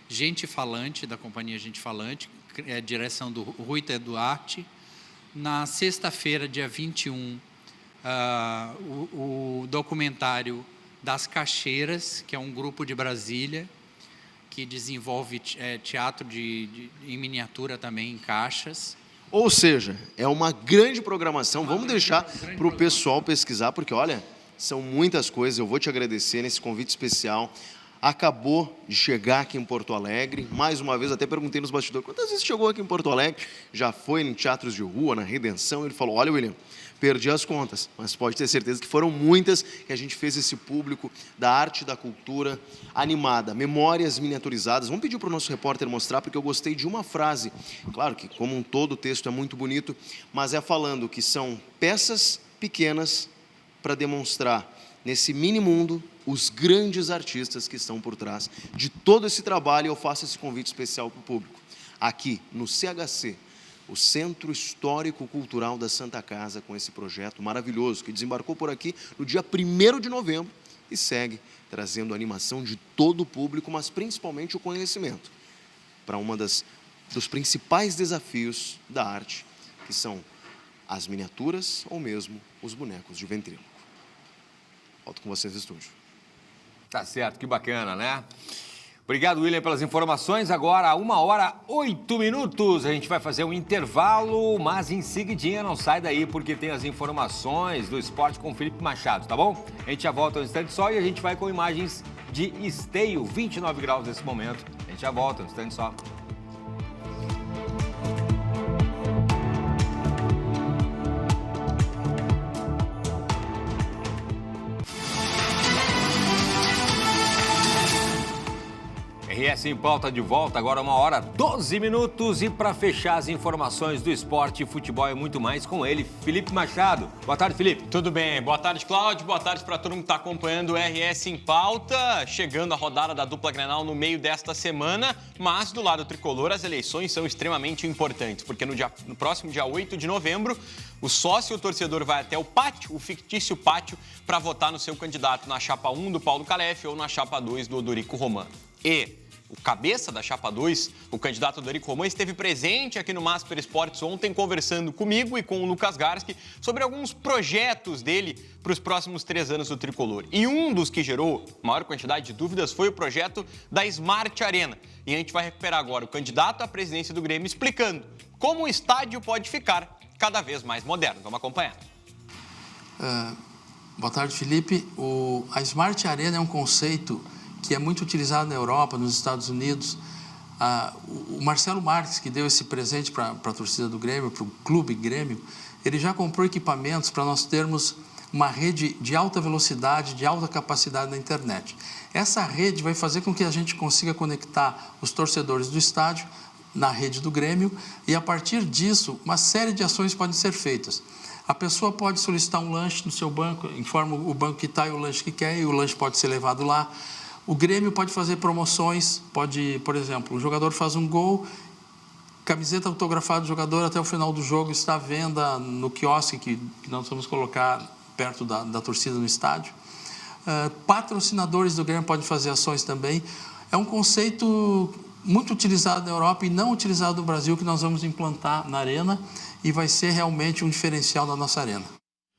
Gente Falante, da Companhia Gente Falante, é a direção do Rui Duarte. Na sexta-feira, dia 21, o documentário das Caixeiras, que é um grupo de Brasília, que desenvolve teatro em miniatura também, em caixas. Ou seja, é uma grande programação. Vamos deixar para o pessoal pesquisar, porque, olha, são muitas coisas. Eu vou te agradecer nesse convite especial. Acabou de chegar aqui em Porto Alegre, mais uma vez, até perguntei nos bastidores, quantas vezes chegou aqui em Porto Alegre? Já foi em teatros de rua, na Redenção? Ele falou, olha, William, perdi as contas, mas pode ter certeza que foram muitas que a gente fez esse público da arte e da cultura animada, memórias miniaturizadas. Vamos pedir para o nosso repórter mostrar, porque eu gostei de uma frase. Claro que, como um todo, o texto é muito bonito, mas é falando que são peças pequenas para demonstrar, nesse mini-mundo, os grandes artistas que estão por trás de todo esse trabalho. Eu faço esse convite especial para o público. Aqui, no CHC, o Centro Histórico Cultural da Santa Casa, com esse projeto maravilhoso, que desembarcou por aqui no dia 1º de novembro e segue trazendo a animação de todo o público, mas principalmente o conhecimento, para uma das dos principais desafios da arte, que são as miniaturas ou mesmo os bonecos de ventríloco. Volto com vocês no estúdio. Tá certo, que bacana, né? Obrigado, William, pelas informações. Agora, 1h08. A gente vai fazer um intervalo, mas em seguidinha não sai daí, porque tem as informações do esporte com o Felipe Machado, tá bom? A gente já volta um instante só e a gente vai com imagens de Esteio, 29 graus nesse momento. A gente já volta um instante só. RS em Pauta de volta, agora 1h12. E para fechar as informações do esporte, futebol e muito mais com ele, Felipe Machado. Boa tarde, Felipe. Tudo bem. Boa tarde, Cláudio. Boa tarde para todo mundo que está acompanhando o RS em Pauta. Chegando a rodada da dupla Grenal no meio desta semana, mas do lado tricolor as eleições são extremamente importantes, porque no próximo dia 8 de novembro, o sócio e o torcedor vai até o pátio, o fictício pátio, para votar no seu candidato na chapa 1 do Paulo Calef ou na chapa 2 do Odorico Romano. E o cabeça da chapa 2, o candidato Odorico Romano, esteve presente aqui no Masper Esportes ontem, conversando comigo e com o Lucas Garski sobre alguns projetos dele para os próximos 3 anos do tricolor. E um dos que gerou maior quantidade de dúvidas foi o projeto da Smart Arena. E a gente vai recuperar agora o candidato à presidência do Grêmio explicando como o estádio pode ficar cada vez mais moderno. Vamos acompanhar. Boa tarde, Felipe. A Smart Arena é um conceito que é muito utilizado na Europa, nos Estados Unidos. O Marcelo Marques, que deu esse presente para a torcida do Grêmio, para o Clube Grêmio, ele já comprou equipamentos para nós termos uma rede de alta velocidade, de alta capacidade na internet. Essa rede vai fazer com que a gente consiga conectar os torcedores do estádio na rede do Grêmio e, a partir disso, uma série de ações podem ser feitas. A pessoa pode solicitar um lanche no seu banco, informa o banco que está e o lanche que quer, e o lanche pode ser levado lá. O Grêmio pode fazer promoções, pode, por exemplo, o jogador faz um gol, camiseta autografada do jogador até o final do jogo está à venda no quiosque que nós vamos colocar perto da torcida no estádio. Patrocinadores do Grêmio podem fazer ações também. É um conceito muito utilizado na Europa e não utilizado no Brasil, que nós vamos implantar na Arena e vai ser realmente um diferencial da nossa Arena.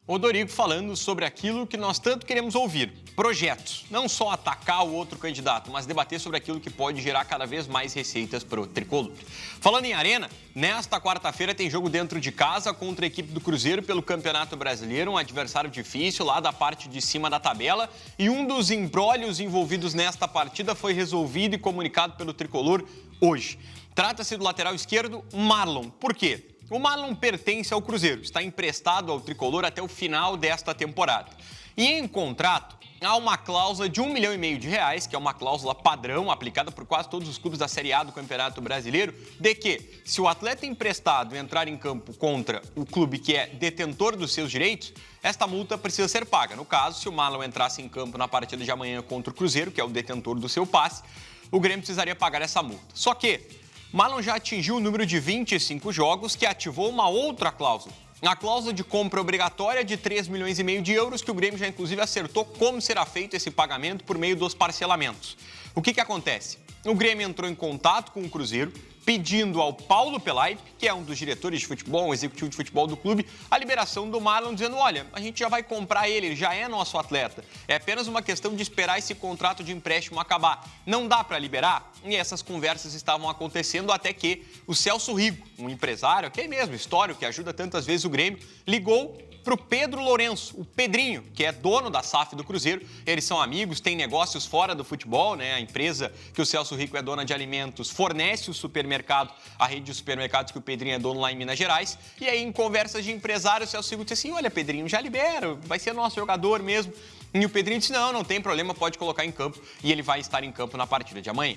Odorico falando sobre aquilo que nós tanto queremos ouvir, projetos. Não só atacar o outro candidato, mas debater sobre aquilo que pode gerar cada vez mais receitas para o tricolor. Falando em Arena, nesta quarta-feira tem jogo dentro de casa contra a equipe do Cruzeiro pelo Campeonato Brasileiro, um adversário difícil lá da parte de cima da tabela. E um dos embrólios envolvidos nesta partida foi resolvido e comunicado pelo tricolor hoje. Trata-se do lateral esquerdo, Marlon. Por quê? O Marlon pertence ao Cruzeiro, está emprestado ao tricolor até o final desta temporada. E em contrato, há uma cláusula de R$1,5 milhão, que é uma cláusula padrão aplicada por quase todos os clubes da Série A do Campeonato Brasileiro, de que, se o atleta emprestado entrar em campo contra o clube que é detentor dos seus direitos, esta multa precisa ser paga. No caso, se o Marlon entrasse em campo na partida de amanhã contra o Cruzeiro, que é o detentor do seu passe, o Grêmio precisaria pagar essa multa. Só que Marlon já atingiu o número de 25 jogos, que ativou uma outra cláusula. A cláusula de compra obrigatória de R$3,5 milhões, que o Grêmio já inclusive acertou como será feito esse pagamento por meio dos parcelamentos. O que acontece? O Grêmio entrou em contato com o Cruzeiro, pedindo ao Paulo Pelaipe, que é um dos diretores de futebol, um executivo de futebol do clube, a liberação do Marlon, dizendo, olha, a gente já vai comprar ele já é nosso atleta. É apenas uma questão de esperar esse contrato de empréstimo acabar. Não dá para liberar? E essas conversas estavam acontecendo até que o Celso Rigo, um empresário, que é mesmo histórico, que ajuda tantas vezes o Grêmio, ligou para o Pedro Lourenço, o Pedrinho, que é dono da SAF do Cruzeiro. Eles são amigos, têm negócios fora do futebol, né? A empresa que o Celso Rico é dona de alimentos fornece o supermercado, a rede de supermercados que o Pedrinho é dono lá em Minas Gerais. E aí, em conversas de empresário, o Celso Rico disse assim, olha, Pedrinho, já libera, vai ser nosso jogador mesmo. E o Pedrinho disse, não tem problema, pode colocar em campo. E ele vai estar em campo na partida de amanhã.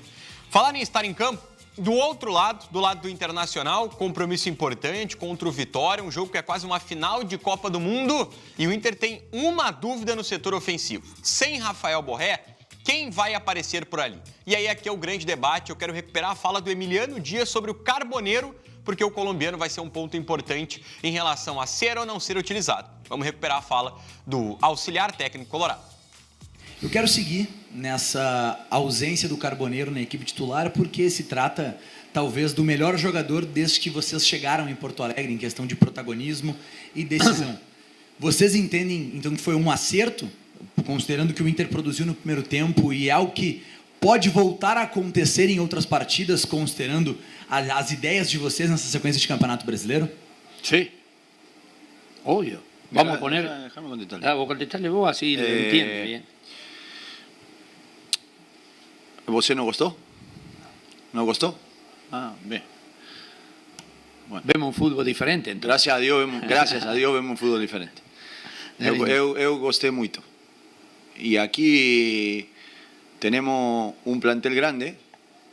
Falar em estar em campo, do outro lado, do lado do Internacional, compromisso importante contra o Vitória, um jogo que é quase uma final de Copa do Mundo. E o Inter tem uma dúvida no setor ofensivo. Sem Rafael Borré, quem vai aparecer por ali? E aí aqui é o grande debate, eu quero recuperar a fala do Emiliano Dias sobre o Carboneiro, porque o colombiano vai ser um ponto importante em relação a ser ou não ser utilizado. Vamos recuperar a fala do auxiliar técnico colorado. Eu quero seguir nessa ausência do Carboneiro na equipe titular, porque se trata talvez, do melhor jogador desde que vocês chegaram em Porto Alegre, em questão de protagonismo e decisão. Vocês entendem, então, que foi um acerto, considerando que o Inter produziu no primeiro tempo e é algo que pode voltar a acontecer em outras partidas, considerando as ideias de vocês nessa sequência de Campeonato Brasileiro? Sí, obvio. Vamos a poner... Déjame contestarle. Vos contestarle vos, así lo entiende bien. ¿Você não gostou? ¿No gostó? Ah, bien. Bueno. Vemos un fútbol diferente. Entonces. Gracias a Dios vemos un fútbol diferente. Eu gostei muito. Y aquí tenemos un plantel grande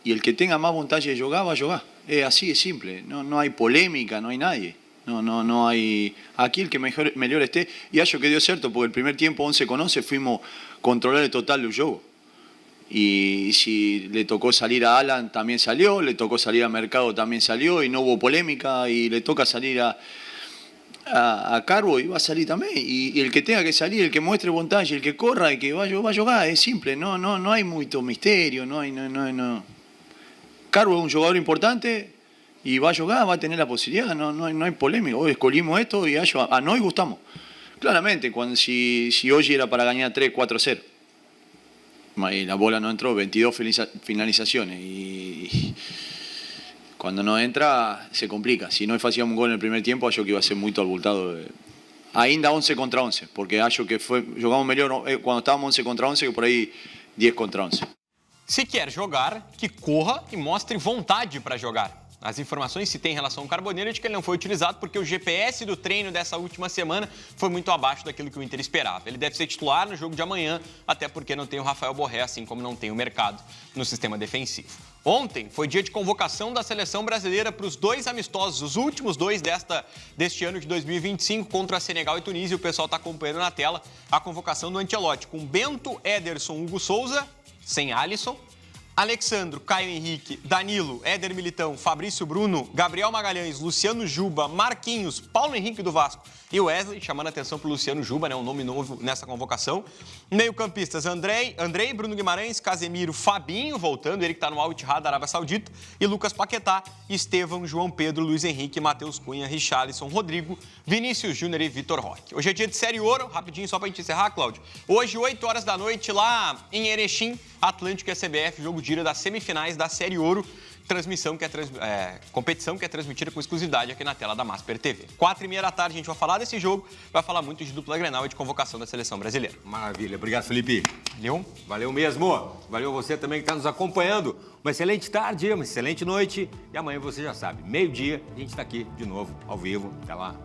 y el que tenga más vontade de jugar va a jugar. Es así, es simple. No hay polémica, no hay nadie. No hay... Aquí el que mejor esté, y acho que dio cierto, porque el primer tiempo 11 con 11 fuimos controlar el total del juego. Y si le tocó salir a Alan, también salió, le tocó salir a Mercado, también salió, y no hubo polémica, y le toca salir a Carbo, y va a salir también. Y el que tenga que salir, el que muestre vontade, el que corra, el que va a jugar, es simple, no hay mucho misterio, no. Carbo es un jugador importante, y va a jugar, va a tener la posibilidad, no hay polémica. Hoy escolhimos esto y a nós gustamos. Claramente, si hoy era para ganar 3, 4-0, y la bola no entró, 22 finalizaciones, y cuando no entra se complica. Si no hacíamos un gol en el primer tiempo, acho que iba a ser muy abultado. Ainda 11 contra 11, porque acho que jugamos mejor cuando estábamos 11 contra 11 que por ahí 10 contra 11. Se quer jogar, que corra e mostre vontade para jogar. As informações se tem em relação ao Carboneiro é de que ele não foi utilizado porque o GPS do treino dessa última semana foi muito abaixo daquilo que o Inter esperava. Ele deve ser titular no jogo de amanhã, até porque não tem o Rafael Borré, assim como não tem o Mercado no sistema defensivo. Ontem foi dia de convocação da seleção brasileira para os 2 amistosos, os últimos 2 deste ano de 2025 contra Senegal e Tunísia. O pessoal está acompanhando na tela a convocação do Ancelotti com Bento, Ederson, Hugo Souza, sem Alisson, Alexandro, Caio Henrique, Danilo, Éder Militão, Fabrício Bruno, Gabriel Magalhães, Luciano Juba, Marquinhos, Paulo Henrique do Vasco e Wesley, chamando a atenção para o Luciano Juba, né, um nome novo nessa convocação. Meio-campistas, Andrei, Bruno Guimarães, Casemiro, Fabinho, voltando, ele que está no Al Ittihad da Arábia Saudita, e Lucas Paquetá, Estevão, João Pedro, Luiz Henrique, Matheus Cunha, Richarlison, Rodrigo, Vinícius Júnior e Vitor Roque. Hoje é dia de Série Ouro, rapidinho só para a gente encerrar, Cláudio. Hoje, 8 horas da noite, lá em Erechim, Atlântico e a CBF, jogo de ida das semifinais da Série Ouro, competição que é transmitida com exclusividade aqui na tela da Masper TV. 4h30 da tarde a gente vai falar desse jogo, vai falar muito de dupla Grenal e de convocação da seleção brasileira. Maravilha, obrigado, Felipe. Valeu. Valeu mesmo. Valeu você também que está nos acompanhando. Uma excelente tarde, uma excelente noite e amanhã você já sabe, meio-dia a gente está aqui de novo, ao vivo. Até lá.